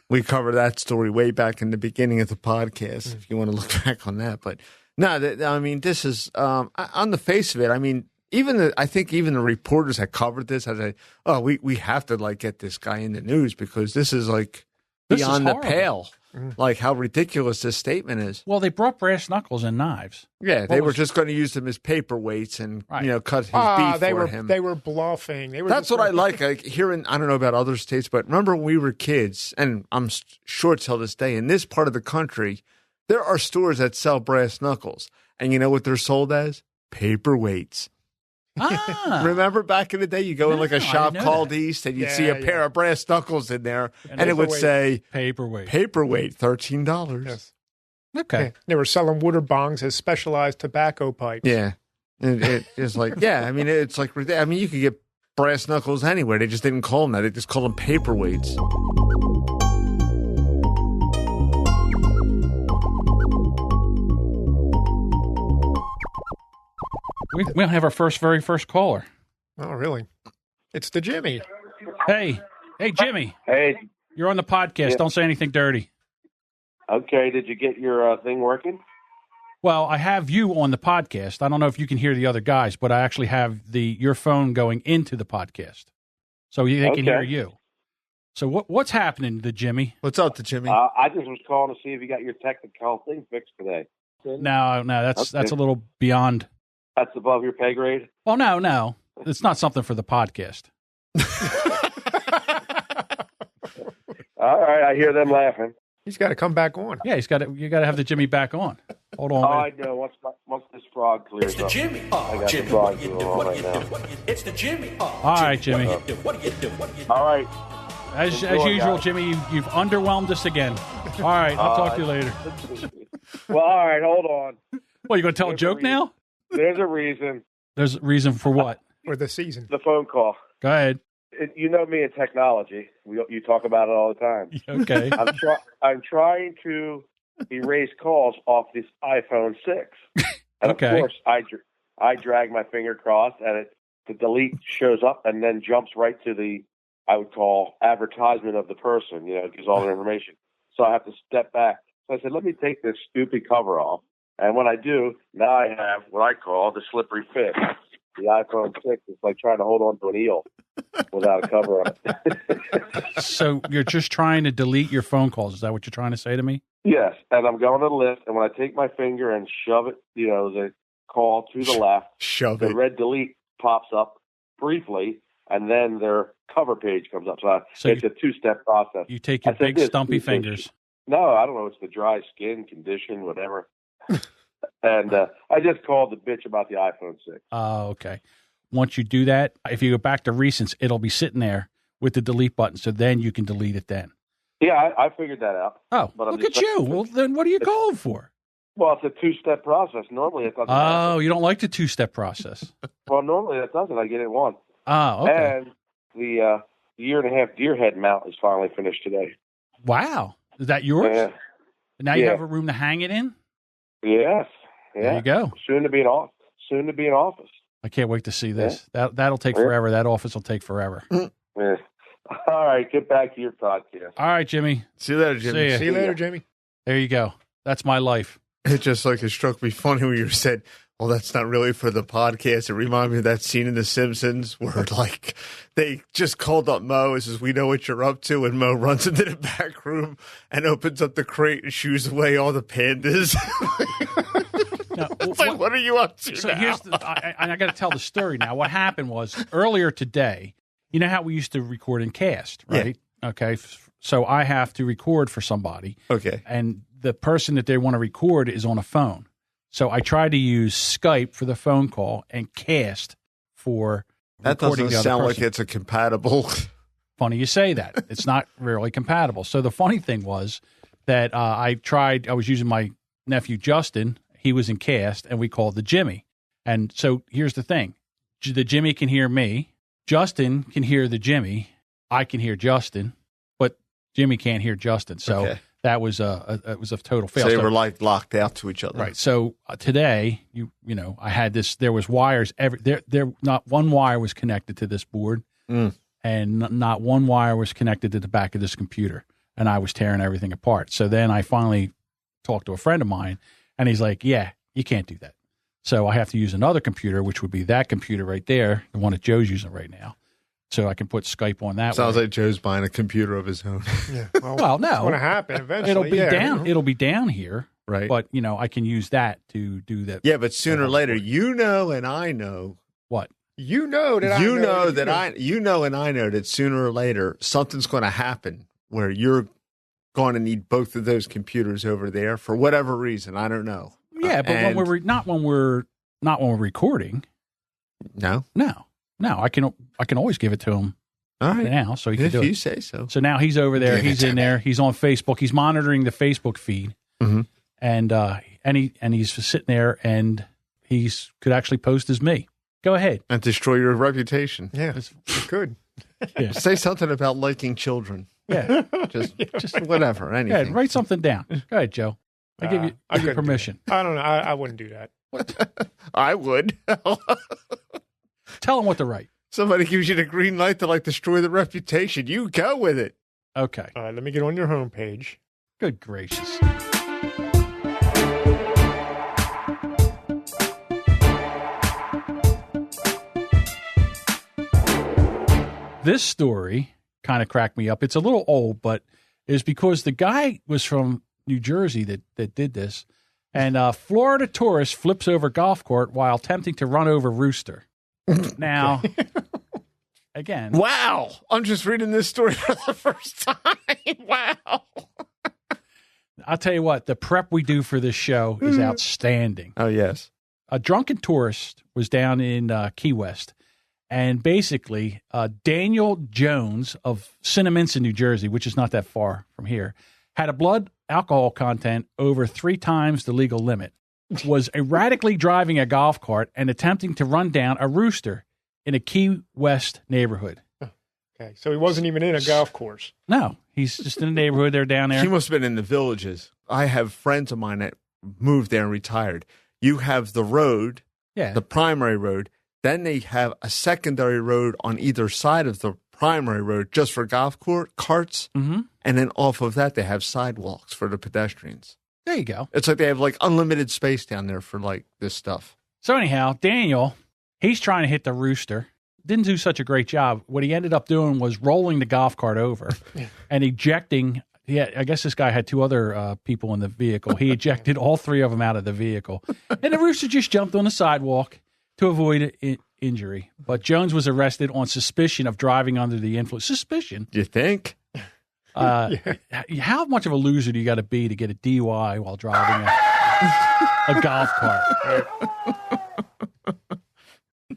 We covered that story way back in the beginning of the podcast, if you want to look back on that. But no, I mean, this is, on the face of it, I mean, I think even the reporters that covered this, I said, oh, we have to like get this guy in the news because this is like beyond the pale. Like how ridiculous this statement is. Well, they brought brass knuckles and knives. Yeah, they were just going to use them as paperweights and cut his beef for him. They were bluffing. That's what I like hearing. I don't know about other states, but remember when we were kids, and I'm sure till this day in this part of the country, there are stores that sell brass knuckles, and you know what they're sold as? Paperweights. Ah. Remember back in the day, you go in like a shop called East and you'd see a pair of brass knuckles in there and it would say paperweight, $13. Yes. Okay. Yeah. They were selling water bongs as specialized tobacco pipes. Yeah. It's like, I mean, it's like, I mean, you could get brass knuckles anywhere. They just didn't call them that. They just called them paperweights. We don't have our very first caller. Oh, really? It's the Jimmy. Hey, Jimmy. Hey. You're on the podcast. Yeah. Don't say anything dirty. Okay. Did you get your thing working? Well, I have you on the podcast. I don't know if you can hear the other guys, but I actually have your phone going into the podcast. So they can hear you. So what's happening to Jimmy? What's up to Jimmy? I just was calling to see if you got your technical thing fixed today. No, that's a little beyond... That's above your pay grade? Oh, no. It's not something for the podcast. All right, I hear them laughing. He's got to come back on. Yeah, you got to have the Jimmy back on. Hold on. Oh, I know. Once this frog clears up. It's the Jimmy. I got the frog what do you do? It's the Jimmy. All right, Jimmy. What do you do? All right. As usual, Jimmy, you've underwhelmed us again. All right, I'll talk to you later. Well, all right, hold on. What, you going to tell a joke now? There's a reason. There's a reason for what? For the season. The phone call. Go ahead. You know me and technology. You talk about it all the time. Okay. I'm trying to erase calls off this iPhone 6. And okay. Of course, I drag my finger across, and the delete shows up and then jumps right to the, I would call, advertisement of the person. It gives all their information. So I have to step back. So I said, let me take this stupid cover off. And when I do, now I have what I call the slippery fit. The iPhone 6 is like trying to hold on to an eel without a cover on it. So you're just trying to delete your phone calls. Is that what you're trying to say to me? Yes. And I'm going to the list, and when I take my finger and shove it, the call to the left, the red delete pops up briefly, and then their cover page comes up. So it's a two-step process. You take your big stumpy fingers. No, I don't know. It's the dry skin condition, whatever. And I just called the bitch about the iPhone 6. Oh, okay. Once you do that, if you go back to recents, it'll be sitting there with the delete button, so then you can delete it then. Yeah, I figured that out. Oh, but look at you. Well, then what are you calling for? Well, it's a two-step process. Normally it doesn't happen. You don't like the two-step process. Well, normally it doesn't. I get it once. Oh, okay. And the year-and-a-half deer head mount is finally finished today. Wow. Is that yours? Yeah. Now you have a room to hang it in? Yes. Yeah. There you go. Soon to be in office. I can't wait to see this. Yeah. That'll take forever. That office will take forever. Yeah. All right, get back to your podcast. All right, Jimmy. See you later, Jimmy. See you later, Jimmy. There you go. That's my life. It struck me funny when you said, well, that's not really for the podcast. It reminded me of that scene in The Simpsons where, they just called up Mo and says, we know what you're up to. And Mo runs into the back room and opens up the crate and shoos away all the pandas. No, It's like, what are you up to So now? here's I got to tell the story now. What happened was earlier today, you know how we used to record in cast, right? Yeah. Okay. So I have to record for somebody. Okay. And the person that they want to record is on a phone. So I tried to use Skype for the phone call and cast for that recording doesn't the other sound person. like it's a compatible. Funny you say that. It's not really compatible. So the funny thing was that I was using my nephew Justin. He was in cast, and we called the Jimmy. And so here's the thing. The Jimmy can hear me. Justin can hear the Jimmy. I can hear Justin, but Jimmy can't hear Justin. So that was it was a total fail. So they were like locked out to each other. Right. So today, you know, I had this, there was wires, there not one wire was connected to this board. And not one wire was connected to the back of this computer. And I was tearing everything apart. So then I finally talked to a friend of mine, and he's like, yeah, you can't do that. So I have to use another computer, which would be that computer right there, the one that Joe's using right now. So I can put Skype on that. Sounds like Joe's buying a computer of his own. Yeah. Well, no. It's going to happen eventually. It'll be down. It'll be down here. Right. But, you know, I can use that to do that. Yeah, but sooner or later, you know and I know. What? You know that you know and I know that sooner or later something's going to happen where you're going to need both of those computers over there for whatever reason. I don't know. Yeah, but when we're recording. No. I can always give it to him. All right. Now, so he can if do it. You say so. So now he's over there. Give He's in there. He's on Facebook. He's monitoring the Facebook feed, and he's sitting there, and he's could actually post as me. Go ahead and destroy your reputation. Yeah, it could. Yeah. Say something about liking children. Yeah, just whatever. Anything. Yeah, write something down. Go ahead, Joe. I give you permission. I don't know. I wouldn't do that. I would. Tell him what to write. Somebody gives you the green light to destroy the reputation. You go with it. Okay. All right. Let me get on your homepage. Good gracious. This story kind of cracked me up. It's a little old, but it's because the guy was from New Jersey that did this. And Florida tourist flips over golf court while attempting to run over Rooster. Now, again. Wow. I'm just reading this story for the first time. Wow. I'll tell you what, the prep we do for this show is outstanding. Oh, yes. A drunken tourist was down in Key West. And basically, Daniel Jones of Cinnaminson, New Jersey, which is not that far from here, had a blood alcohol content over 3 times the legal limit, was erratically driving a golf cart and attempting to run down a rooster in a Key West neighborhood. Okay, so he wasn't even in a golf course. No, he's just in a neighborhood. They're down there. He must have been in the villages. I have friends of mine that moved there and retired. You have the road, the primary road. Then they have a secondary road on either side of the primary road just for golf carts. Mm-hmm. And then off of that, they have sidewalks for the pedestrians. There you go. It's like they have unlimited space down there for this stuff. So anyhow, Daniel, he's trying to hit the rooster. Didn't do such a great job. What he ended up doing was rolling the golf cart over and ejecting. Yeah, I guess this guy had 2 other people in the vehicle. He ejected all 3 of them out of the vehicle. And the rooster just jumped on the sidewalk to avoid injury. But Jones was arrested on suspicion of driving under the influence. Suspicion? You think? How much of a loser do you got to be to get a DUI while driving a golf cart?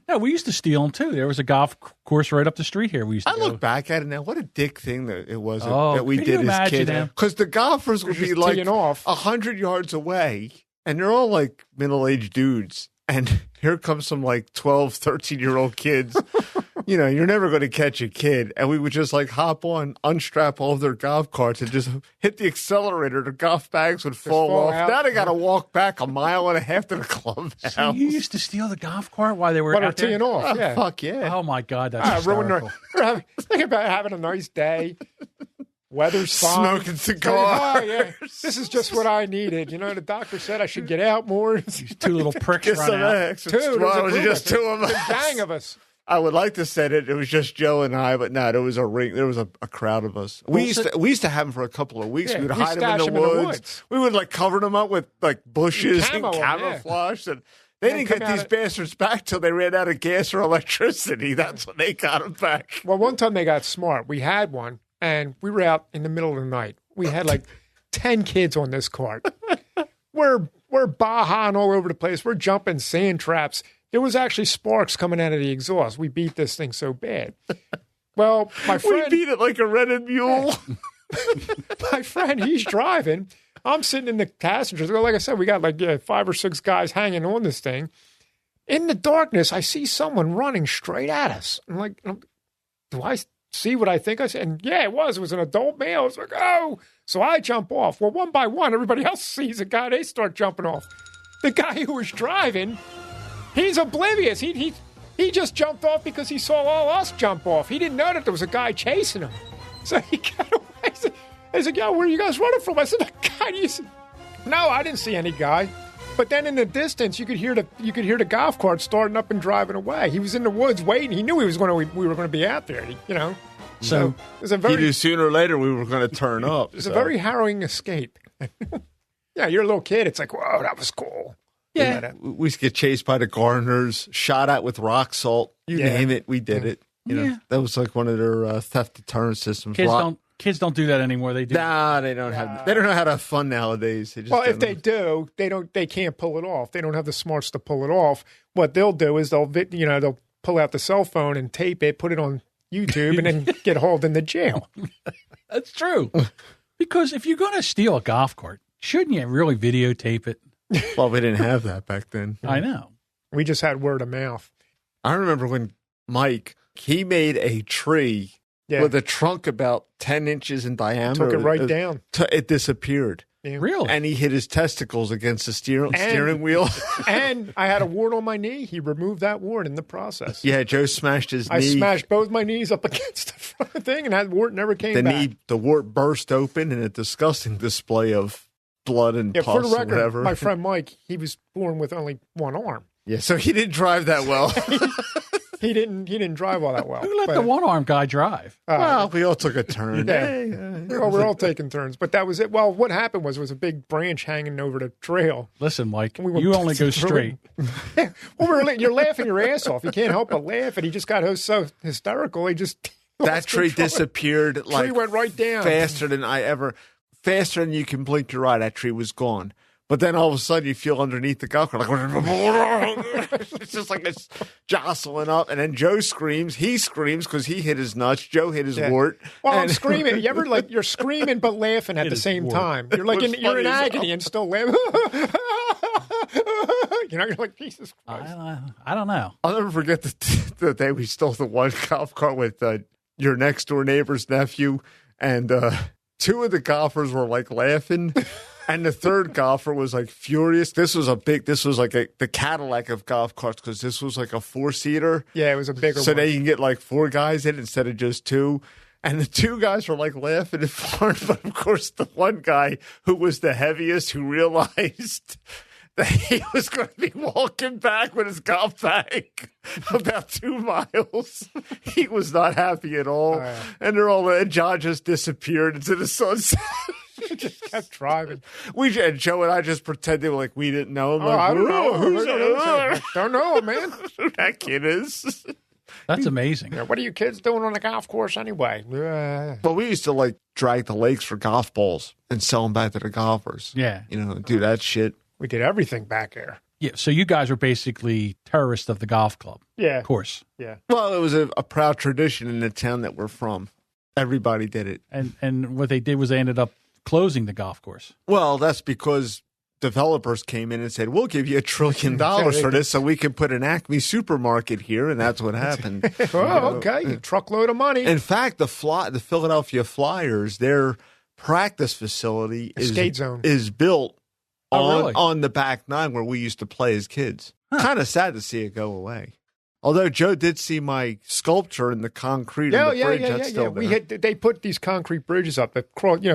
No, we used to steal them too. There was a golf course right up the street here. We used to look back at it now. What a dick thing that it was that we did as kids. Because the golfers would be 100 yards away, and they're all middle-aged dudes. And here comes some 12, 13-year-old kids. You're never going to catch a kid. And we would just hop on, unstrap all of their golf carts and just hit the accelerator. The golf bags would fall off. Now they got to walk back 1.5 miles to the clubhouse. So you used to steal the golf cart while they were out there? teeing off. Yeah. Fuck yeah. Oh, my God. That's hysterical. Think about having a nice day. Weather's fine. Smoking cigars. This is just what I needed. The doctor said I should get out more. These 2 little pricks Get run some out. extra. Just 2 of them. A gang of us. I would like to say it was just Joe and I, but no, there was a ring. There was a crowd of us. We used to have them for a couple of weeks. Yeah, we would we hide them stash in the woods. We would like cover them up with like bushes and camouflage. And they didn't get these bastards back till they ran out of gas or electricity. That's when they got them back. Well, one time they got smart. We had one, and we were out in the middle of the night. We had like 10 kids on this cart. We're bahaing all over the place. We're jumping sand traps. There was actually sparks coming out of the exhaust. We beat this thing so bad. Well, my friend... We beat it like a rented mule. My friend, he's driving. I'm sitting in the passenger. Like I said, we got like 5 or 6 guys hanging on this thing. In the darkness, I see someone running straight at us. I'm like, do I see what I think I see? And yeah, it was an adult male. I was like, oh. So I jump off. Well, one by one, everybody else sees a guy. They start jumping off. The guy who was driving... He's oblivious. He just jumped off because he saw all us jump off. He didn't know that there was a guy chasing him. So he got away. I said, yo, where are you guys running from? I said, the guy. He said, no, I didn't see any guy. But then in the distance, you could hear the golf cart starting up and driving away. He was in the woods waiting. He knew we were going to be out there. So it was a very. He knew sooner or later we were going to turn up. It was a very harrowing escape. Yeah, you're a little kid. It's like, whoa, that was cool. Yeah, we used to get chased by the gardeners, shot at with rock salt. You name it, we did it. You know, that was like one of their theft deterrent systems. Kids don't do that anymore. They do. Nah, they don't have. They don't know how to have fun nowadays. If they do, they can't pull it off. They don't have the smarts to pull it off. What they'll do is they'll pull out the cell phone and tape it, put it on YouTube, and then get hauled into jail. That's true. Because if you're going to steal a golf cart, shouldn't you really videotape it? Well, we didn't have that back then. I know. We just had word of mouth. I remember when Mike, he made a tree with a trunk about 10 inches in diameter. Took it right down. It disappeared. Yeah. Really? And he hit his testicles against the steering wheel. And I had a wart on my knee. He removed that wart in the process. Yeah, Joe smashed his knee. I smashed both my knees up against the front thing, and that wart never came back. The wart burst open in a disgusting display of blood and pus for the record, or whatever. My friend Mike, he was born with only one arm. Yeah, so he didn't drive that well. He didn't drive all that well. Who let the one-armed guy drive? Well, we all took a turn. Well, we're all taking turns, but that was it. Well, what happened was a big branch hanging over the trail. Listen, Mike, you only go straight. Well, you're laughing your ass off. You can't help but laugh, and he just got so hysterical. He just that tree disappeared. The tree went right down faster than you can blink your eye. That tree was gone. But then all of a sudden you feel underneath the golf cart, like, it's just like it's jostling up. And then Joe screams. He screams because he hit his nuts. Joe hit his wart. Well, I'm screaming. You ever you're screaming but laughing at the same time? You're like you're in agony and still laughing. You're like, Jesus Christ. I don't know. I'll never forget the day we stole the one golf cart with your next door neighbor's nephew, and 2 of the golfers were like laughing. And the third golfer was like furious. This was like the Cadillac of golf carts because this was like a 4-seater. Yeah, it was a bigger one. So they can get like 4 guys in instead of just 2. And the 2 guys were like laughing and farting. But of course, the one guy who was the heaviest who realized that he was going to be walking back with his golf bag about 2 miles. He was not happy at all. Oh, yeah. And John just disappeared into the sunset. Just kept driving. And Joe and I just pretended like we didn't know him. I don't know. Don't know him, man. Who that kid is. That's amazing. Yeah, what are you kids doing on the golf course anyway? Well, we used to drag the lakes for golf balls and sell them back to the golfers. Yeah. Do that shit. We did everything back there. Yeah, so you guys were basically terrorists of the golf club. Yeah. Of course. Yeah. Well, it was a proud tradition in the town that we're from. Everybody did it. And what they did was they ended up closing the golf course. Well, that's because developers came in and said, we'll give you $1 trillion for this so we can put an Acme supermarket here, and that's what happened. Okay. A truckload of money. In fact, the Philadelphia Flyers, their practice facility is built on the back 9 where we used to play as kids. Kind of sad to see it go away. Although Joe did see my sculpture in the concrete on the bridge. That's still there. They put these concrete bridges up that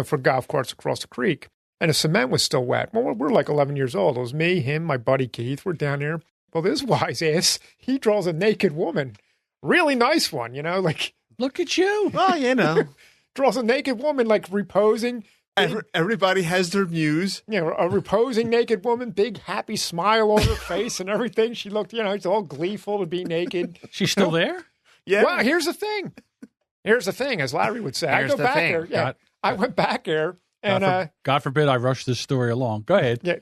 for golf carts across the creek, and the cement was still wet. Well, we're like 11 years old. It was me, him, my buddy Keith. We're down there. Well, this wise ass, he draws a naked woman really nice one, like Look at you. Well, draws a naked woman like reposing. everybody has their muse. A reposing naked woman, big happy smile on her face and everything. She looked, it's all gleeful to be naked. She's still there? Yeah. Well, here's the thing. As Larry would say. I go back there. Yeah, I went back there. And God forbid I rush this story along. Go ahead. Yeah,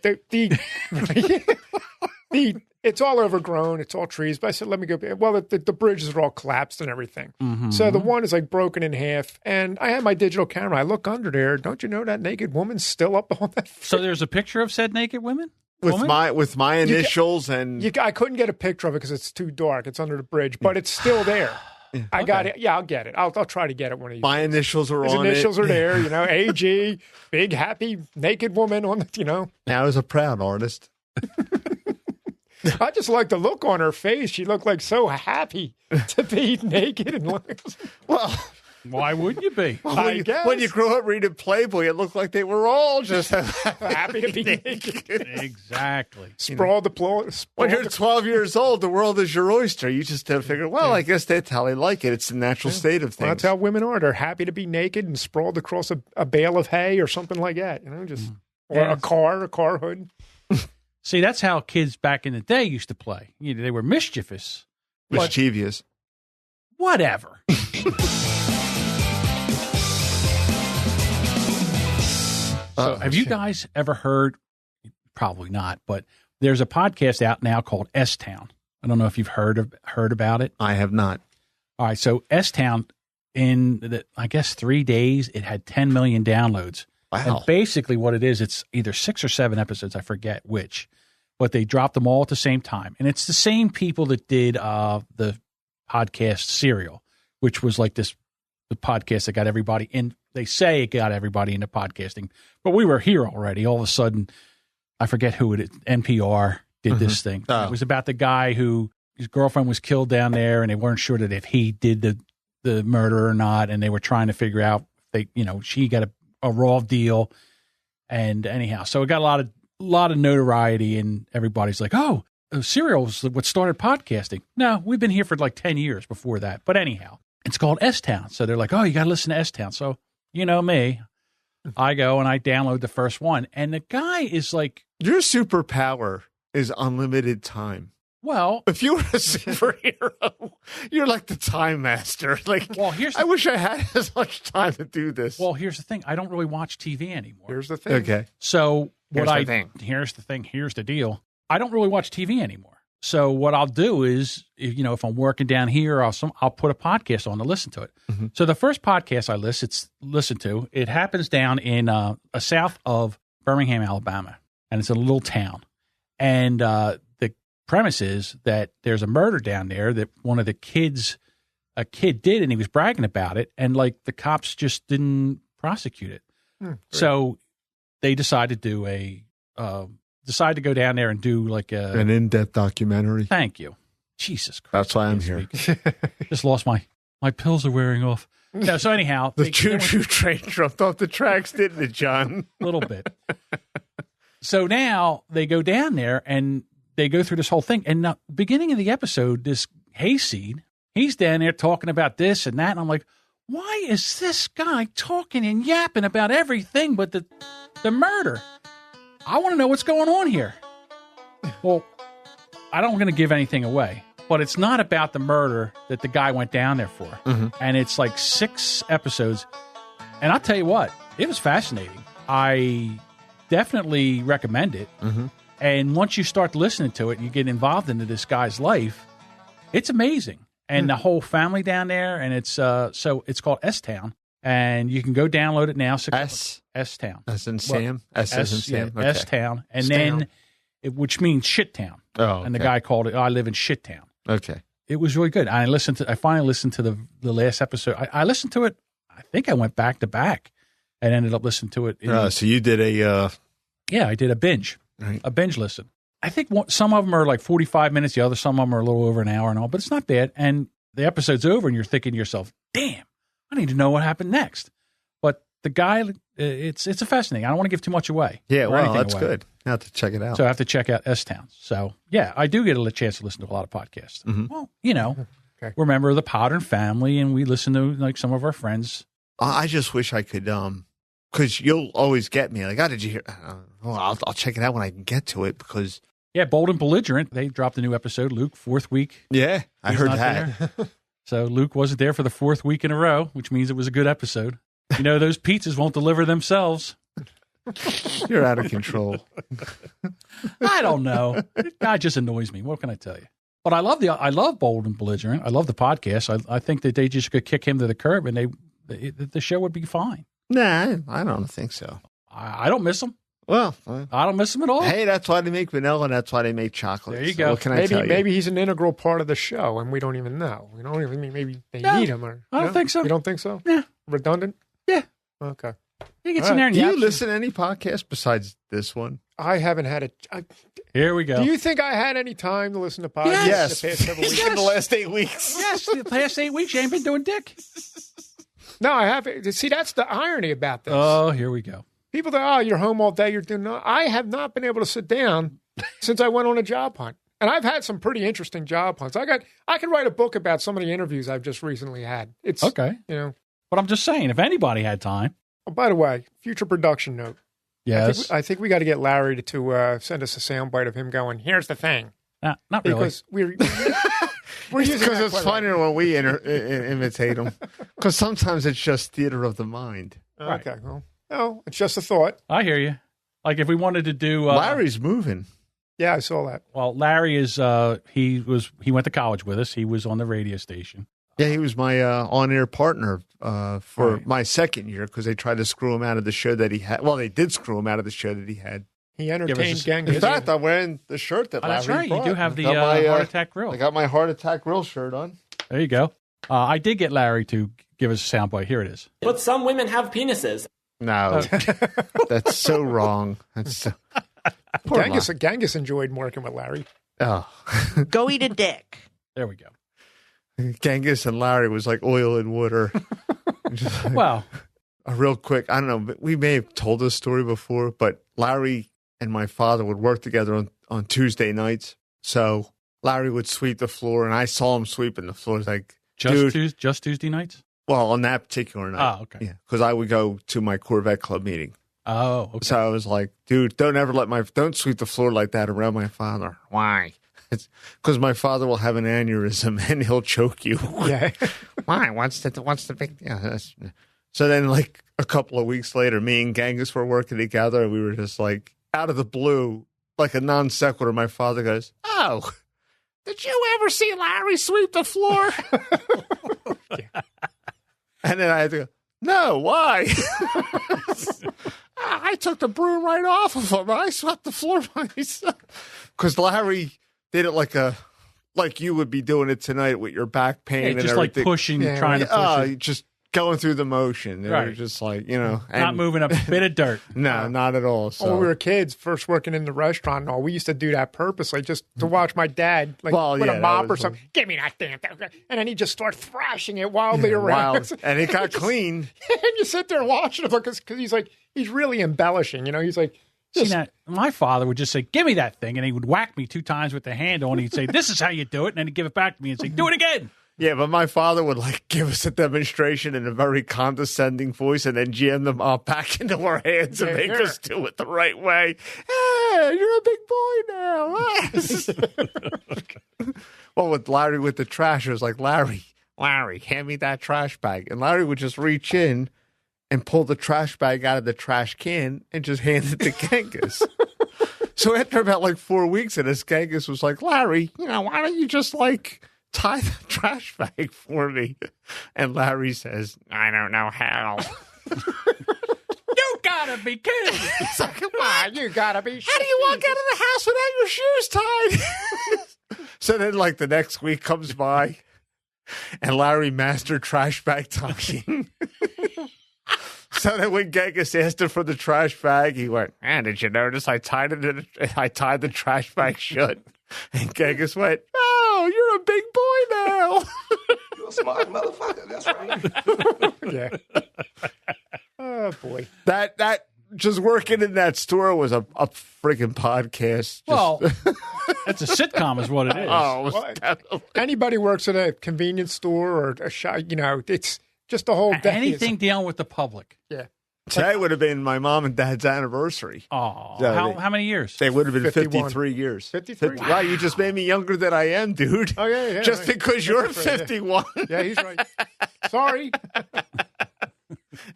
it's all overgrown. It's all trees. But I said, let me go. Well, the bridges are all collapsed and everything. Mm-hmm. So the one is like broken in half. And I have my digital camera. I look under there. Don't you know that naked woman's still up on that? So there's a picture of said naked woman? With my initials I couldn't get a picture of it because it's too dark. It's under the bridge, but it's still there. I got it. Yeah, I'll get it. I'll try to get it one of these. My initials are His on it. His initials are there. AG, big happy naked woman on the. Now as a proud artist. I just like the look on her face. She looked like so happy to be naked and well. Why wouldn't you be? When you grew up reading Playboy, it looked like they were all just happy to be naked. Exactly. Sprawled the floor. When you're 12 years old, the world is your oyster. You just figure, I guess that's how they like it. It's the natural state of things. Well, that's how women are. They're happy to be naked and sprawled across a bale of hay or something like that. Or a car hood. See, that's how kids back in the day used to play. They were mischievous. Mischievous. Whatever. So have you guys ever heard, probably not, but there's a podcast out now called S-Town. I don't know if you've heard about it. I have not. All right. So S-Town, in I guess 3 days, it had 10 million downloads. Wow. And basically what it is, it's either 6 or 7 episodes. I forget which, but they dropped them all at the same time. And it's the same people that did the podcast Serial, which was like the podcast that got everybody in. They say it got everybody into podcasting, but we were here already. All of a sudden, I forget who it is. NPR did this thing. Oh. It was about the guy who his girlfriend was killed down there, and they weren't sure that if he did the murder or not, and they were trying to figure out. She got a raw deal, and anyhow, so it got a lot of notoriety, and everybody's like, "Oh, Serial was what started podcasting." No, we've been here for like 10 years before that. But anyhow, it's called S-Town, so they're like, "Oh, you got to listen to S-Town." So. You know me, I go and I download the first one. And the guy is like... Your superpower is unlimited time. Well... If you were a superhero, you're like the time master. I wish I had as much time to do this. Well, here's the thing. I don't really watch TV anymore. Here's the thing. Okay. So here's the deal. I don't really watch TV anymore. So what I'll do is, if I'm working down here, I'll put a podcast on to listen to it. Mm-hmm. So the first podcast I listen to, it happens down in south of Birmingham, Alabama, and it's a little town. And the premise is that there's a murder down there that one of the kids, a kid did, and he was bragging about it, and the cops just didn't prosecute it. So they decided to go down there and do an in-depth documentary. Thank you. Jesus Christ. That's why I'm here. Just lost my pills are wearing off. No, so anyhow. The choo-choo train jumped off the tracks, didn't it, John? A little bit. So now they go down there and they go through this whole thing. And now, beginning of the episode, this hayseed, he's down there talking about this and that. And I'm like, why is this guy talking and yapping about everything but the murder? I want to know what's going on here. Well, I don't want to give anything away, but it's not about the murder that the guy went down there for. Mm-hmm. And it's like 6 episodes. And I'll tell you what, it was fascinating. I definitely recommend it. Mm-hmm. And once you start listening to it and you get involved into this guy's life, it's amazing. And the whole family down there, and it's so it's called S-Town. And you can go download it now. S-Town. As in Sam? S as in Sam. Yeah, okay. S-Town. And then, which means Shit Town. Oh, okay. And the guy called it, I live in Shit Town. Okay. It was really good. I finally listened to the last episode. I listened to it, I think I went back to back and ended up listening to it. So you did a... Yeah, I did a binge. Right. A binge listen. I think some of them are like 45 minutes. Some of them are a little over an hour and all, but it's not bad. And the episode's over and you're thinking to yourself, damn. I need to know what happened next. But the guy, it's a fascinating. I don't want to give too much away. Yeah, well, that's good. I have to check it out. So I have to check out S-Town. So, yeah, I do get a chance to listen to a lot of podcasts. Mm-hmm. Well, Okay. We're a member of the Podern family, and we listen to like some of our friends. I just wish I could, because you'll always get me like, oh, did you hear? I'll check it out when I can get to it because. Yeah, Bold and Belligerent. They dropped a new episode, Luke, 4th week. Yeah, I heard not that. So Luke wasn't there for the 4th week in a row, which means it was a good episode. You know, those pizzas won't deliver themselves. You're out of control. I don't know. That guy just annoys me. What can I tell you? But I love Bold and Belligerent. I love the podcast. I think that they just could kick him to the curb and the show would be fine. Nah, I don't think so. I don't miss them. Well, I don't miss them at all. Hey, that's why they make vanilla and that's why they make chocolate. There you so go. What can I tell you? Maybe he's an integral part of the show and we don't even know. We don't even maybe they need him. Or I don't think so. You don't think so? Yeah. Redundant? Yeah. Okay. He gets in there and Do you yaps. listen to any podcasts besides this one? I haven't had it. Here we go. Do you think I had any time to listen to podcasts Yes. the past several weeks? In the last 8 weeks. Yes, the past 8 weeks you ain't been doing dick. No, I haven't. See, that's the irony about this. Oh, here we go. People think, oh, you're home all day. You're doing no. I have not been able to sit down since I went on a job hunt. And I've had some pretty interesting job hunts. I could write a book about some of the interviews I've just recently had. It's Okay. You know. But I'm just saying, if anybody had time. Oh, by the way, future production note. Yes. I think we got to get Larry to send us a soundbite of him going, here's the thing. Not really. Because we're using Because that it's quite funnier when we imitate them. Because sometimes it's just theater of the mind. Right. Okay. Well, no, it's just a thought. I hear you. Like if we wanted to do Larry's moving. Yeah, I saw that. Well, Larry is he went to college with us. He was on the radio station. Yeah, he was my on-air partner for my second year because they tried to screw him out of the show that he had. Well, they did screw him out of the show that he had. He entertained gang. In fact, I'm wearing the shirt that Larry that's right. brought. You do have the my, Heart Attack Grill. I got my Heart Attack Grill shirt on. There you go. I did get Larry to give us a soundbite. Here it is. But some women have penises. No, that's so wrong. That's so... Genghis enjoyed working with Larry. Oh, go eat a dick. There we go. Genghis and Larry was like oil and water. Like, well, a real quick. I don't know. But we may have told this story before, but Larry and my father would work together on Tuesday nights. So Larry would sweep the floor, and I saw him sweeping the floor. It's like just Tuesday nights. Well, on that particular night. Oh, okay. Yeah, because I would go to my Corvette Club meeting. Oh, okay. So I was like, dude, don't sweep the floor like that around my father. Why? It's because my father will have an aneurysm and he'll choke you. Yeah. Why? What's the big? Yeah. So then, like a couple of weeks later, me and Genghis were working together, and we were just like out of the blue, like a non sequitur. My father goes, "Oh, did you ever see Larry sweep the floor?" Yeah. And then I had to go, "No, why?" I took the broom right off of him. I swept the floor by myself. Because Larry did it like you would be doing it tonight with your back pain and just everything. Like pushing, trying to push it. Just going through the motion. They were just like, not moving a bit of dirt. No, not at all. So. When we were kids, first working in the restaurant and all, we used to do that purposely just to watch my dad with a mop or something. Give me that damn thing. And then he'd just start thrashing it wildly around. And it got clean. And you sit there and watch it because he's really embellishing. He's like, See, now, my father would just say, "Give me that thing," and he would whack me 2 times with the handle, and he'd say, "This is how you do it," and then he'd give it back to me and say, "Do it again." Yeah, but my father would give us a demonstration in a very condescending voice and then jam them all back into our hands and make us do it the right way. Hey, you're a big boy now. Well, with Larry with the trash, it was like, Larry, hand me that trash bag. And Larry would just reach in and pull the trash bag out of the trash can and just hand it to Genghis. So after about 4 weeks of this, Genghis was like, Larry, why don't you just tie the trash bag for me? And Larry says, I don't know how. You gotta be kidding. It's like, come on, you gotta be How do you walk out of the house without your shoes tied? So then the next week comes by and Larry mastered trash bag tying. So then when Genghis asked him for the trash bag, he went, man, did you notice I tied the trash bag shut? And Genghis went, oh, you're a big boy now. You're a smart motherfucker. That's right. Yeah. Oh, boy. That just working in that store was a freaking podcast. Well, it's a sitcom is what it is. Anybody works at a convenience store or a shop, it's just a whole day. Anything dealing with the public. Yeah. Today would have been my mom and dad's anniversary. Oh, So how many years? They would have been 51. 53 years. 53? Wow, you just made me younger than I am, dude. Oh, yeah. Just right. because you're That's right, 51. Yeah, he's right. Sorry.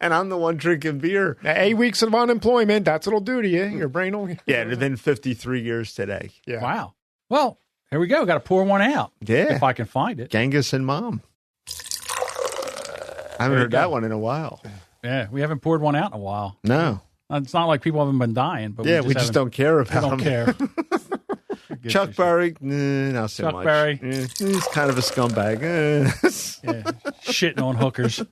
And I'm the one drinking beer. Now, 8 weeks of unemployment, that's what'll do to you. Your brain will... Yeah, it'd have been 53 years today. Yeah. Wow. Well, here we go. Got to pour one out. Yeah. If I can find it. Genghis and Mom. I haven't heard that one in a while. Yeah, we haven't poured one out in a while. No. It's not like people haven't been dying, but we just don't care about we them. don't care. Chuck Berry, not so Chuck much. Berry. He's kind of a scumbag. Yeah, shitting on hookers.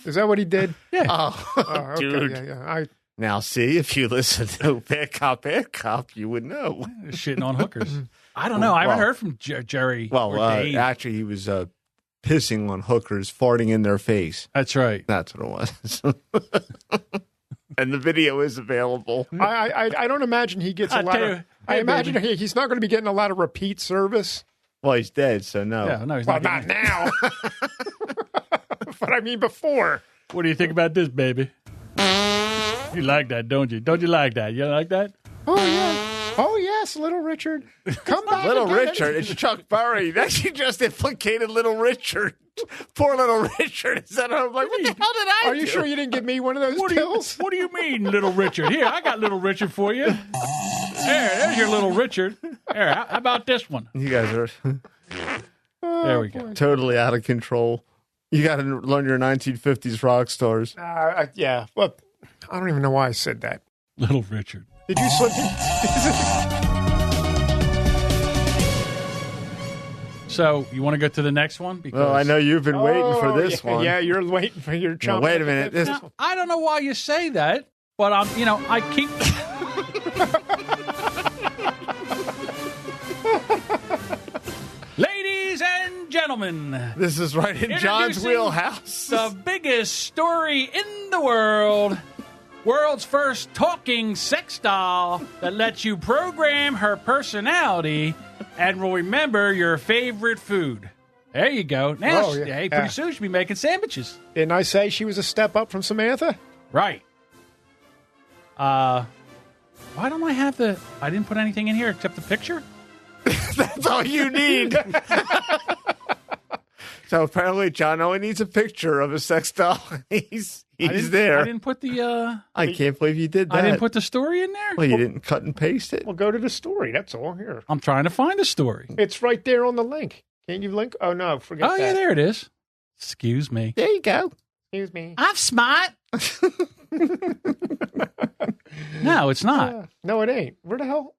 Is that what he did? Yeah. Oh, okay. dude. Yeah. Now, see, if you listen to Bad Cop, you would know. Shitting on hookers. I don't know. I haven't heard from Jerry or Dave. Actually, he was pissing on hookers, farting in their face. That's right. That's what it was. And the video is available. I don't imagine he gets a lot of... I imagine he's not going to be getting a lot of repeat service. Well, he's dead, so no. Yeah, no, he's Well, not. not now. But I mean before. What do you think about this, baby? You like that, don't you? Don't you like that? You like that? Oh, yeah. Oh, yes, Little Richard. Come back. Little again. Richard. It's Chuck Berry. That you just implicated Little Richard. Poor Little Richard. Is that I'm like, what the hell did I Are do? you sure you didn't give me one of those pills? What do you mean, Little Richard? Here, I got Little Richard for you. There's your Little Richard. Here, how about this one? You guys are There we go. totally out of control. You got to learn your 1950s rock stars. Yeah. Well, I don't even know why I said that. Little Richard. Did you slip? So, you want to go to the next one? Because Well, I know you've been waiting for this one. Yeah, you're waiting for your Now, chomp. wait a minute. This, Now, I don't know why you say that, but I keep. Ladies and gentlemen, this is right in John's introducing wheelhouse. the biggest story in the world. World's first talking sex doll that lets you program her personality and will remember your favorite food. There you go. Now, hey, pretty soon she'll be making sandwiches. Didn't I say she was a step up from Samantha? Right. Why don't I have I didn't put anything in here except the picture? That's all you need. So apparently John only needs a picture of a sex doll. He's there. I didn't put the... I can't believe you did that. I didn't put the story in there? Well, you didn't cut and paste it? Well, go to the story. That's all. Here. I'm trying to find the story. It's right there on the link. Can't you link? Oh, no. Forget that. Oh, yeah, there it is. Excuse me. There you go. Excuse me. I'm smart. No, it's not. No, it ain't. Where the hell?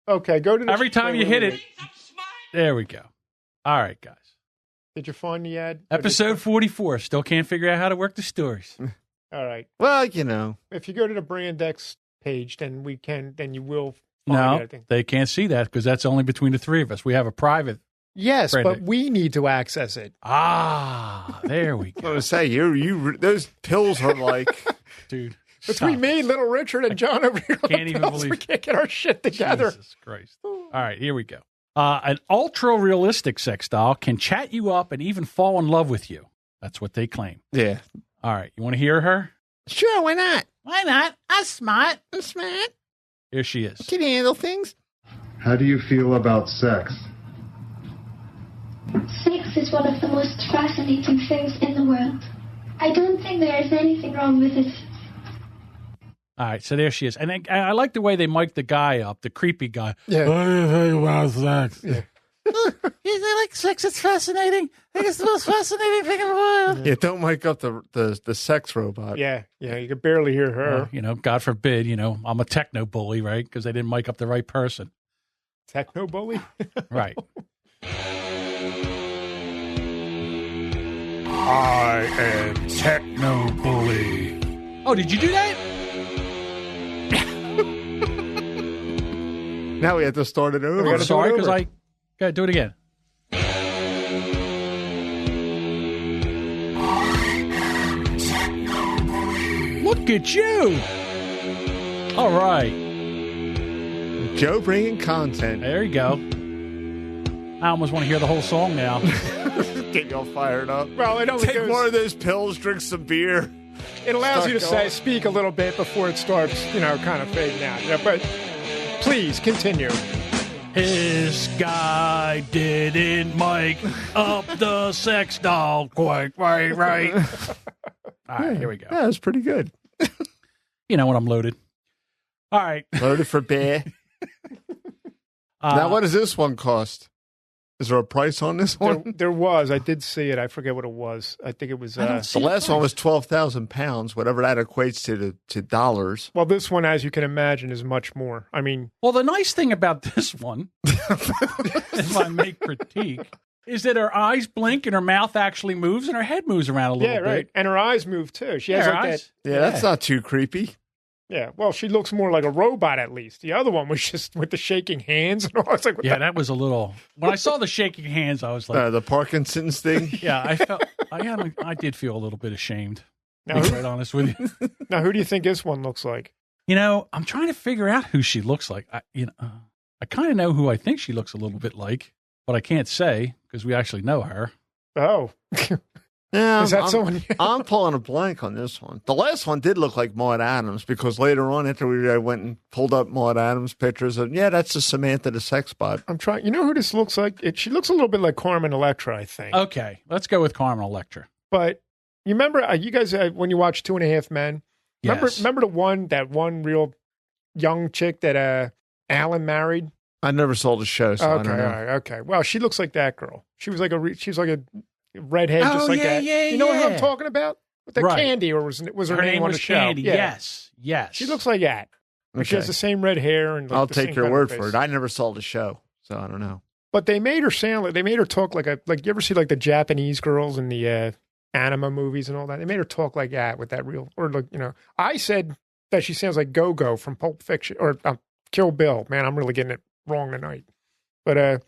Okay, go to the... Every time you hit it... There we go. All right, guys. Did you find the ad? Episode 44. Still can't figure out how to work the stories. All right. Well, you know. If you go to the Brand X page, then you will find everything. They can't see that because that's only between the three of us. We have a private. Yes, Brand but X. we need to access it. Ah, there we go. I was say those pills are like, dude. Between me, Little Richard, and John over here, Can't even believe we can't get our shit together. Jesus Christ! All right, here we go. An ultra-realistic sex doll can chat you up and even fall in love with you. That's what they claim. Yeah. All right, you want to hear her? Sure, why not? Why not? I'm smart. I'm smart. Here she is. Can you handle things? How do you feel about sex? Sex is one of the most fascinating things in the world. I don't think there is anything wrong with it. All right, so there she is. And I like the way they mic the guy up, the creepy guy. Yeah. What do you think about sex? Yeah. I like sex. It's fascinating. I think it's the most fascinating thing in the world. Yeah, don't mic up the sex robot. Yeah, you can barely hear her. God forbid, I'm a techno bully, right? Because they didn't mic up the right person. Techno bully? Right. I am Techno Bully. Oh, did you do that? Now we have to start it over. I'm sorry, because I got to do it again. Look at you. All right. Joe bringing content. There you go. I almost want to hear the whole song now. Get you all fired up. Well, it only Take more of those pills, drink some beer. It allows you to speak a little bit before it starts, kind of fading out. Yeah, but please continue. His guy didn't mic up the sex doll quite right. All right, here we go. Yeah, that's pretty good. You know when I'm loaded. All right. Loaded for bear. Now, what does this one cost? Is there a price on this one? There was. I did see it. I forget what it was. I think it was. The last one was 12,000 pounds, whatever that equates to dollars. Well, this one, as you can imagine, is much more. I mean, well, the nice thing about this one, if I make critique, is that her eyes blink and her mouth actually moves and her head moves around a little bit. Yeah, right. And her eyes move too. She has like eyes. that. Yeah, that's not too creepy. Yeah, well, she looks more like a robot at least. The other one was just with the shaking hands and all. I was like, that was a little. When I saw the shaking hands, I was like, the Parkinson's thing. Yeah, I felt. I did feel a little bit ashamed. To be quite honest with you. Now, who do you think this one looks like? I'm trying to figure out who she looks like. I kind of know who I think she looks a little bit like, but I can't say because we actually know her. Oh. Yeah, is that someone? I'm pulling a blank on this one. The last one did look like Maud Adams because later on, after I went and pulled up Maud Adams pictures, and that's the Samantha the sex bot. I'm trying. You know who this looks like? She looks a little bit like Carmen Electra, I think. Okay, let's go with Carmen Electra. But you remember, you guys, when you watched 2.5 Men? Remember that one real young chick that Alan married? I never saw the show, so I don't know. All right, okay. Well, she looks like that girl. She was like a redhead, just like that. Yeah, you know what I'm talking about? With the Candy, or was her name on the show? Candy. Yes. She looks like that. Okay. She has the same red hair and. Like, I'll take your word for it. I never saw the show, so I don't know. But they made her sound like, they made her talk like you ever see like the Japanese girls in the anime movies and all that? They made her talk like that with that real, or like, I said that she sounds like Go-Go from Pulp Fiction or Kill Bill. Man, I'm really getting it wrong tonight. But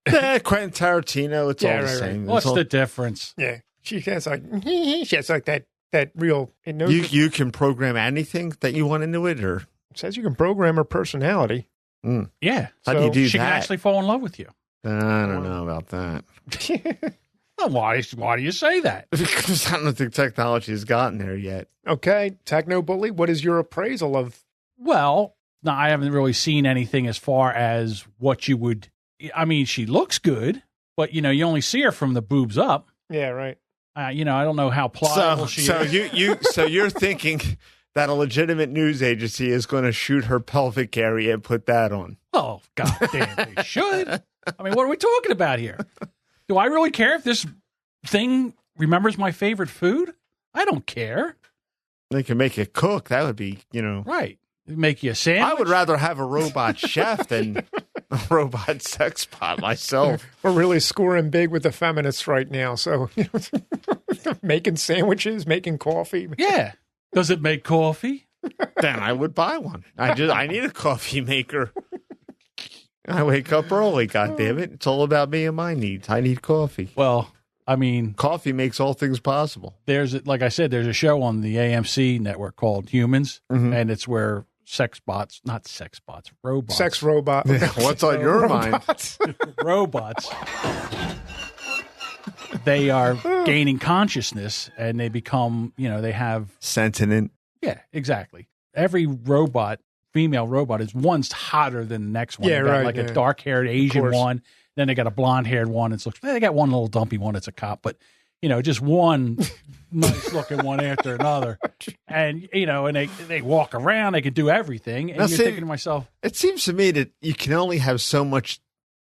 Quentin Tarantino, it's all the same. Right. What's the difference? Yeah, she has like that real. You can program anything that you want into it, or it says you can program her personality. Yeah, how do you do that? She can actually fall in love with you. I don't know about that. Well, why do you say that? Because I don't think technology has gotten there yet. Okay, Techno Bully, what is your appraisal of? Well, no, I haven't really seen anything as far as what you would. I mean, she looks good, but you only see her from the boobs up. Yeah, right. I don't know how pliable she is. So you're thinking that a legitimate news agency is going to shoot her pelvic area and put that on? Oh, goddamn, they should. I mean, what are we talking about here? Do I really care if this thing remembers my favorite food? I don't care. They can make it cook. That would be, right. Make you a sandwich. I would rather have a robot chef than a robot sex bot myself. We're really scoring big with the feminists right now. So making sandwiches, making coffee. Yeah. Does it make coffee? Then I would buy one. I need a coffee maker. I wake up early, goddammit. It's all about me and my needs. I need coffee. Well, I mean, coffee makes all things possible. Like I said, there's a show on the AMC network called Humans, and it's where robots. Sex robot. Yeah, what's on your mind? Robots. They are gaining consciousness and they become, they have sentient. Yeah, exactly. Every female robot is one's hotter than the next one. Yeah, right. A dark-haired Asian one. Then they got a blonde-haired one. They got one little dumpy one. It's a cop, but just one nice-looking one after another. And and they walk around. They can do everything. And you're thinking to myself, it seems to me that you can only have so much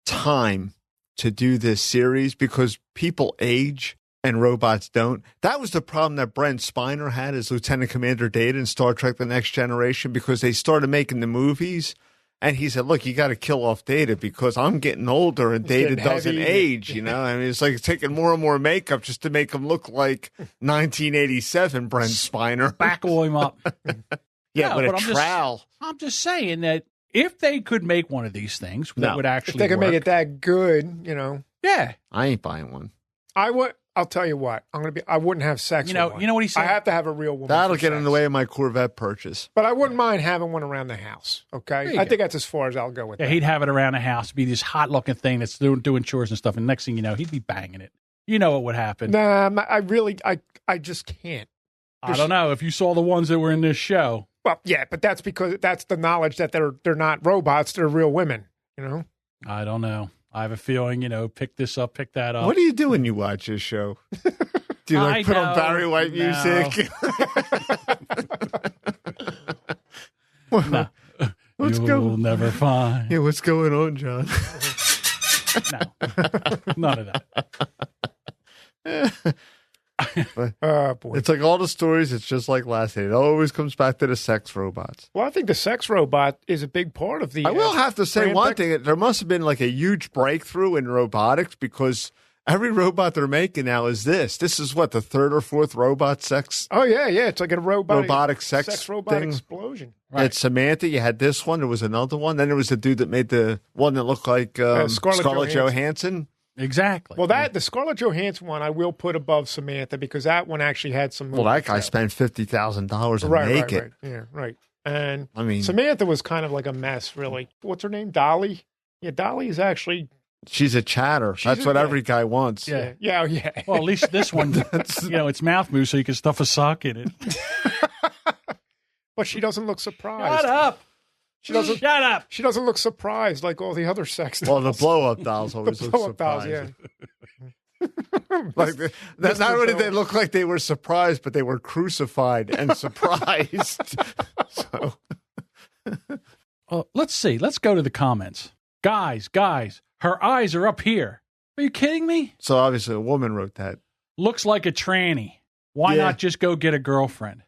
time to do this series because people age and robots don't. That was the problem that Brent Spiner had as Lieutenant Commander Data in Star Trek The Next Generation, because they started making the movies and he said, look, you got to kill off Data because I'm getting older and Data doesn't age, I mean, it's like taking more and more makeup just to make him look like 1987 Brent Spiner. Backle him up. Yeah, but a trowel. I'm just saying that if they could make one of these things that would actually if they could work, make it that good, Yeah. I ain't buying one. I'll I'll tell you what. I wouldn't have sex with one. You know what he said? I have to have a real woman. That'll for get sex. in the way of my Corvette purchase. But I wouldn't mind having one around the house. Okay, I think that's as far as I'll go with Yeah, that. he'd have it around the house, be this hot looking thing that's doing chores and stuff, and next thing you know, he'd be banging it. You know what would happen? Nah, I just can't. I don't know if you saw the ones that were in this show. Well, yeah, but that's because that's the knowledge that they're not robots; they're real women. You know. I don't know. I have a feeling, pick this up, pick that up. What do you do when you watch this show? Do you put on Barry White music? No. You'll never find. Yeah, what's going on, John? No, none of that. Oh, boy. It's like all the stories. It's just like last night. It always comes back to the sex robots. Well, I think the sex robot is a big part of the. I will have to say one thing. There must have been like a huge breakthrough in robotics because every robot they're making now is this. This is what, the third or fourth robot sex? Oh, yeah. It's like a robotic sex robot thing. explosion. Right. It's Samantha. You had this one. There was another one. Then there was the dude that made the one that looked like Scarlett Johansson. Exactly. Well, the Scarlett Johansson one I will put above Samantha because that one actually had some. Well, that guy spent $50,000 to make it. Right. Yeah, right. And I mean, Samantha was kind of like a mess, really. What's her name? Dolly. Yeah, Dolly is actually. She's a chatter. That's what every guy wants. Yeah. Well, at least this one, it's mouth moves, so you can stuff a sock in it. But she doesn't look surprised. Shut up. Shut up. She doesn't look surprised like all the other sex dolls. Well, the blow-up dolls always look surprised. Like not only did they look like they were surprised, but they were crucified and surprised. So, well, let's see. Let's go to the comments. Guys, her eyes are up here. Are you kidding me? So obviously a woman wrote that. Looks like a tranny. Why not just go get a girlfriend?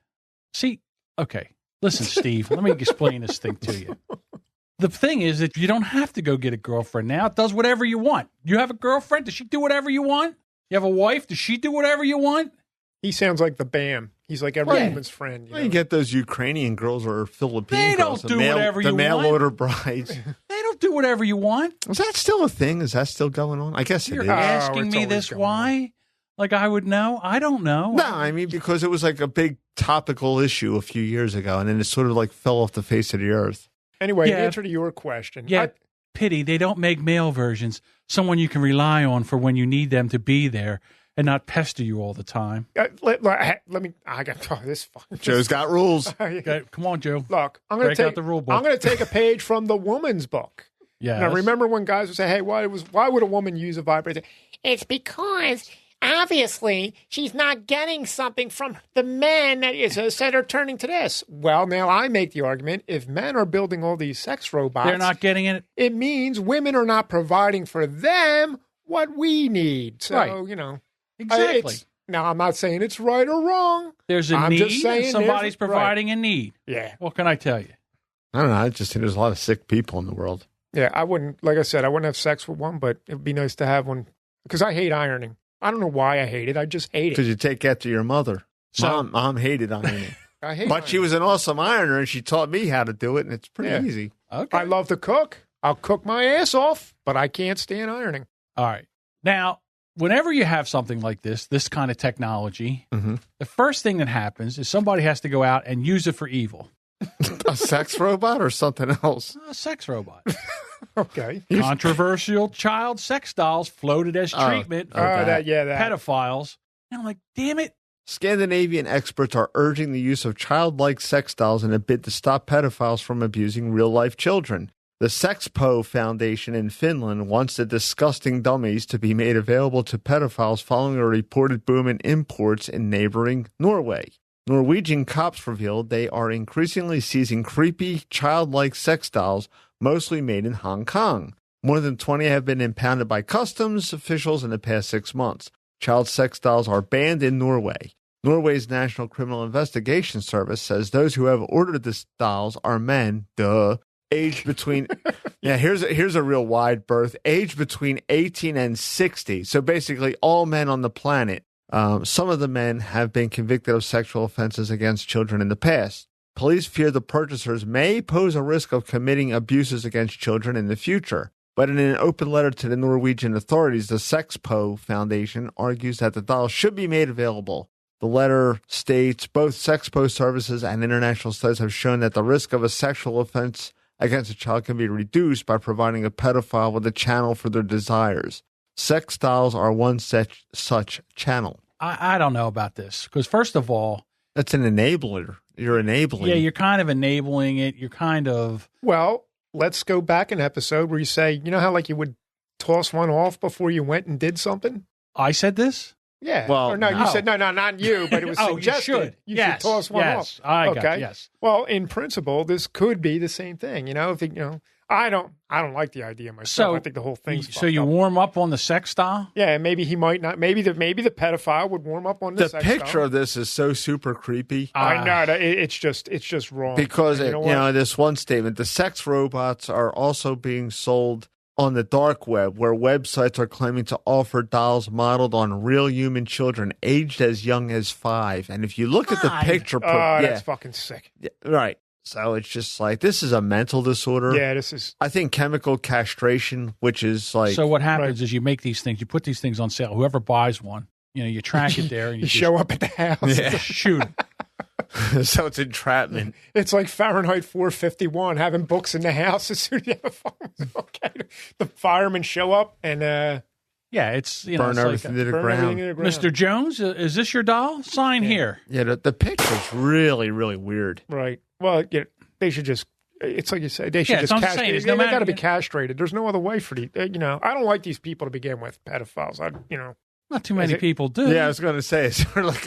See, okay. Listen, Steve, let me explain this thing to you. The thing is that you don't have to go get a girlfriend now. It does whatever you want. You have a girlfriend? Does she do whatever you want? You have a wife? Does she do whatever you want? He sounds like the BAM. He's like every woman's friend. You get those Ukrainian girls or Filipino girls. They don't do whatever you want. The mail-order brides. They don't do whatever you want. Is that still a thing? Is that still going on? I guess You're it is. asking me this why? Like I would know? I don't know. No, I mean, because it was like a big topical issue a few years ago, and then it sort of like fell off the face of the earth. Anyway, answer to your question. Yeah, pity. They don't make male versions. Someone you can rely on for when you need them to be there and not pester you all the time. Let me. I got this. Joe's got rules. Okay, come on, Joe. Look, I'm going to take out the rule book. I'm going to take a page from the woman's book. Yeah. Now, remember when guys would say, "Hey, why would a woman use a vibrator?" It's because obviously she's not getting something from the men that is instead of turning to this. Well, now I make the argument: if men are building all these sex robots, they're not getting it. It means women are not providing for them what we need. So right. Exactly. Now, I'm not saying it's right or wrong. There's a need. Just saying somebody's providing a need. Yeah. What can I tell you? I don't know. I just think there's a lot of sick people in the world. Yeah, I wouldn't. Like I said, I wouldn't have sex with one, but it would be nice to have one because I hate ironing. I don't know why I hate it. I just hate it. Because you take after your mother. So, Mom hated ironing. But she was an awesome ironer, and she taught me how to do it, and it's pretty easy. Okay. I love to cook. I'll cook my ass off, but I can't stand ironing. All right. Now, whenever you have something like this kind of technology, the first thing that happens is somebody has to go out and use it for evil. A sex robot or something else? A sex robot. Okay. Controversial child sex dolls floated as treatment for pedophiles. And I'm like, damn it. Scandinavian experts are urging the use of childlike sex dolls in a bid to stop pedophiles from abusing real-life children. The Sexpo Foundation in Finland wants the disgusting dummies to be made available to pedophiles following a reported boom in imports in neighboring Norway. Norwegian cops revealed they are increasingly seizing creepy, childlike sex dolls, mostly made in Hong Kong. More than 20 have been impounded by customs officials in the past 6 months. Child sex dolls are banned in Norway. Norway's National Criminal Investigation Service says those who have ordered the dolls are men, aged between, here's a real wide berth, aged between 18 and 60. So basically all men on the planet. Some of the men have been convicted of sexual offenses against children in the past. Police fear the purchasers may pose a risk of committing abuses against children in the future. But in an open letter to the Norwegian authorities, the Sexpo Foundation argues that the dolls should be made available. The letter states both Sexpo services and international studies have shown that the risk of a sexual offense against a child can be reduced by providing a pedophile with a channel for their desires. Sex dolls are one such channel. I don't know about this because, first of all, that's an enabler. You're enabling. Yeah, you're kind of enabling it. You're kind of. Well, let's go back an episode where you say, you know how like you would toss one off before you went and did something? I said this? Yeah. Well, or no, you said no, not you, but it was suggested. You should toss one off. I got yes. Well, in principle, this could be the same thing. You know, if I don't like the idea myself. So, I think the whole thing's so you up. warm up on the sex doll? Yeah, maybe he might not. Maybe the pedophile would warm up on the sex doll. The picture of this is so super creepy. I know it's just wrong because this one statement: the sex robots are also being sold on the dark web, where websites are claiming to offer dolls modeled on real human children aged as young as 5. And if you look at the picture, that's fucking sick. Yeah, right. So it's just like, this is a mental disorder. Yeah, this is. I think chemical castration, which is like. So what happens is you make these things, you put these things on sale. Whoever buys one, you track it there. And you show up at the house. Yeah. Shoot. So it's entrapment. It's like Fahrenheit 451, having books in the house as soon as you have a phone. Okay. The firemen show up and it's burn everything to the ground. Mr. Jones, is this your doll? Sign here. Yeah, the picture's really, really weird. Right. Well, they should just. It's like you say. They should just castrate. They got to be castrated. There's no other way for the. I don't like these people to begin with. Pedophiles. Not too many people do. Yeah, I was going to say, it's sort of like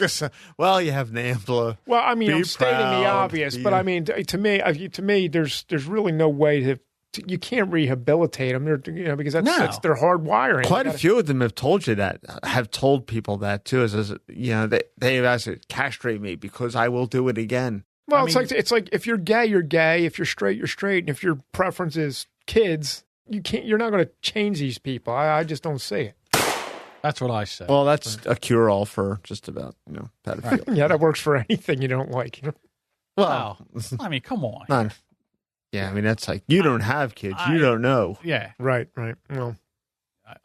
well, you have NAMBLA. Well, I mean, I'm stating the obvious, but I mean, to me, there's really no way to you can't rehabilitate them. They're because that's their hard wiring. Quite a few of them have told you that, have told people that too. They've asked, castrate me because I will do it again. Well, it's like if you're gay, you're gay. If you're straight, you're straight. And if your preference is kids, you're not going to change these people. I just don't see it. That's what I say. Well, that's a cure-all for just about, pedophilia. Right. Yeah, that works for anything you don't like. Well, I mean, come on. Yeah, I mean, that's like, you don't have kids. You don't know. Yeah. Right. Well,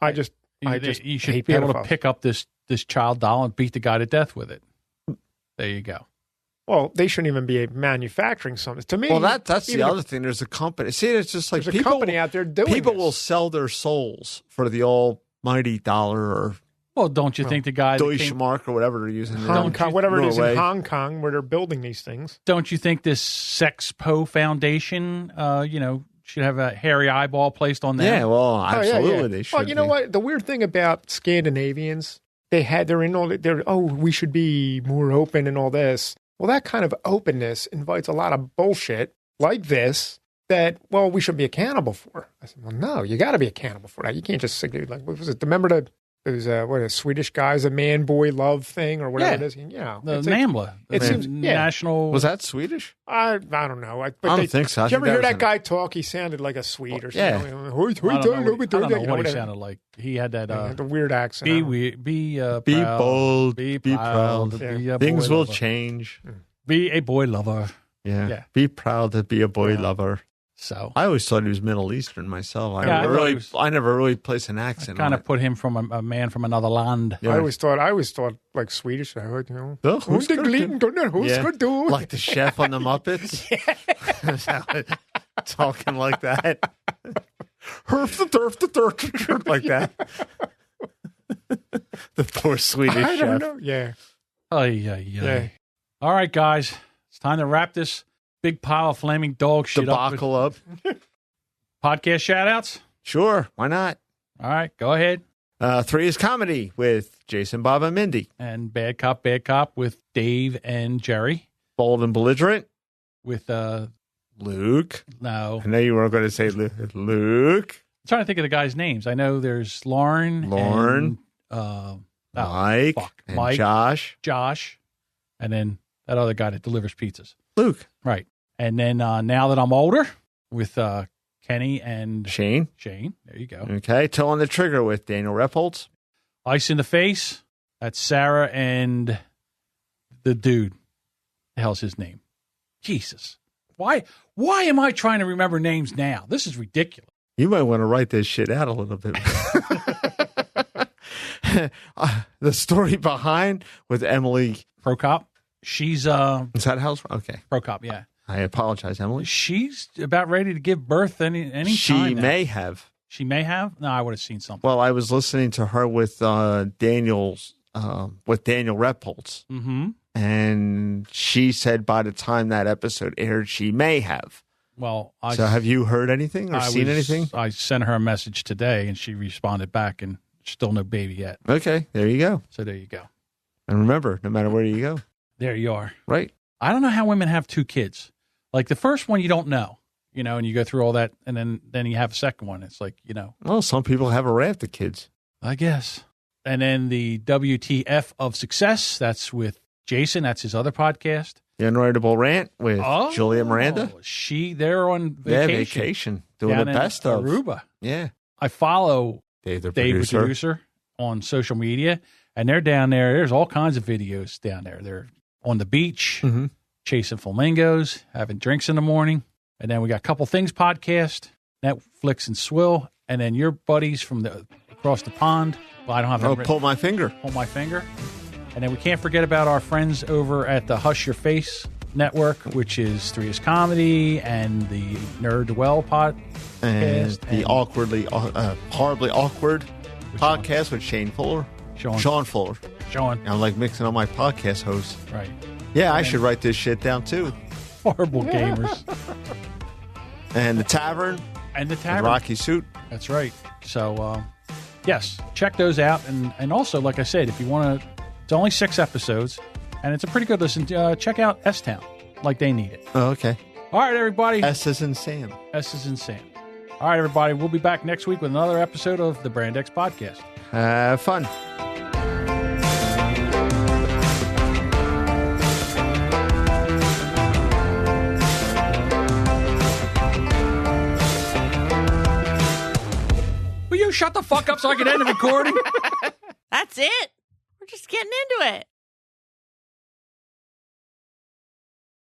you should be able to pick up this child doll and beat the guy to death with it. There you go. Well, they shouldn't even be manufacturing something. To me, well, that's the other thing. There's a company. See, it's just like there's a company out there doing people this. Will sell their souls for the almighty dollar or. Well, don't you think the guy Deutschmark or whatever they're using, whatever it is in Hong Kong where they're building these things? Don't you think this Sexpo Foundation, should have a hairy eyeball placed on them? Yeah, well, absolutely, they should. Well, you know what? The weird thing about Scandinavians, they're in all. We should be more open and all this. Well, that kind of openness invites a lot of bullshit like this that, we should be accountable for. I said, well, no, you got to be accountable for that. You can't just say, like, what was it? Remember there's a Swedish guy's a man-boy love thing or whatever it is. The NAMBLA. It seems national. Was that Swedish? I don't know. I don't think so. Did you ever hear that guy talk? He sounded like a Swede or something. Yeah. I don't know what he sounded like. He had that the weird accent. Be bold. Be proud. Yeah. Things will change. Be a boy lover. Yeah. Be proud to be a boy lover. So I always thought he was Middle Eastern myself. I never really placed an accent. Kind of put him from a man from another land. Yeah. I always thought like Swedish. I heard, like the chef on the Muppets. Talking like that. Like that. The poor Swedish chef. I don't know. Yeah. Yeah. All right, guys. It's time to wrap this big pile of flaming dog shit debacle up. Podcast shout-outs? Sure. Why not? All right. Go ahead. 3 is comedy with Jason, Bob, and Mindy. And Bad Cop with Dave and Jerry. Bold and Belligerent with Luke. No. I know you weren't going to say Luke. I'm trying to think of the guys' names. I know there's Lauren. And, Mike. And Mike. Josh. And then that other guy that delivers pizzas. Luke. Right. And then Now That I'm Older with Kenny and Shane. There you go. Okay. Toe on the Trigger with Daniel Repholz. Ice in the Face. That's Sarah and the dude. The hell's his name? Jesus. Why am I trying to remember names now? This is ridiculous. You might want to write this shit out a little bit. The story behind with Emily Prokop. She's is that house? Okay. Prokop, yeah. I apologize, Emily. She's about ready to give birth any She time now. may have. She may have? No, I would have seen something. Well, I was listening to her with Daniel Redpoltz. Mm-hmm. And she said by the time that episode aired, she may have. Well, so have you heard anything or seen anything? I sent her a message today, and she responded back, and still no baby yet. Okay, there you go. So there you go. And remember, no matter where you go. There you are. Right. I don't know how women have 2 kids. Like the first one, you don't know, and you go through all that, and then you have a second one. It's like, Well, some people have a raft of kids. I guess. And then the WTF of Success, that's with Jason. That's his other podcast. The Unwritable Rant with Julia Miranda. They're on vacation. Yeah, vacation. Doing the best of Aruba. Yeah. I follow Dave the producer, on social media, and they're down there. There's all kinds of videos down there. They're on the beach, chasing flamingos, having drinks in the morning. And then we got Couple Things podcast, Netflix and Swill. And then your buddies from across the pond. Well, I don't have Pull My Finger. Pull My Finger. And then we can't forget about our friends over at the Hush Your Face Network, which is 3 is Comedy and the Nerd Well podcast. And the Horribly Awkward podcast with Sean Fuller. I'm like mixing up my podcast hosts. Right. Yeah, I should write this shit down too. Horrible gamers. And the Tavern. And the Tavern. Rocky Suit. That's right. So, yes, check those out. And also, like I said, if you want to, it's only 6 episodes, and it's a pretty good listen. Check out S-Town, like they need it. Oh, okay. All right, everybody. S is in Sam. S is in Sam. All right, everybody. We'll be back next week with another episode of the Brand X Podcast. Have fun. Will you shut the fuck up so I can end the recording? That's it. We're just getting into it.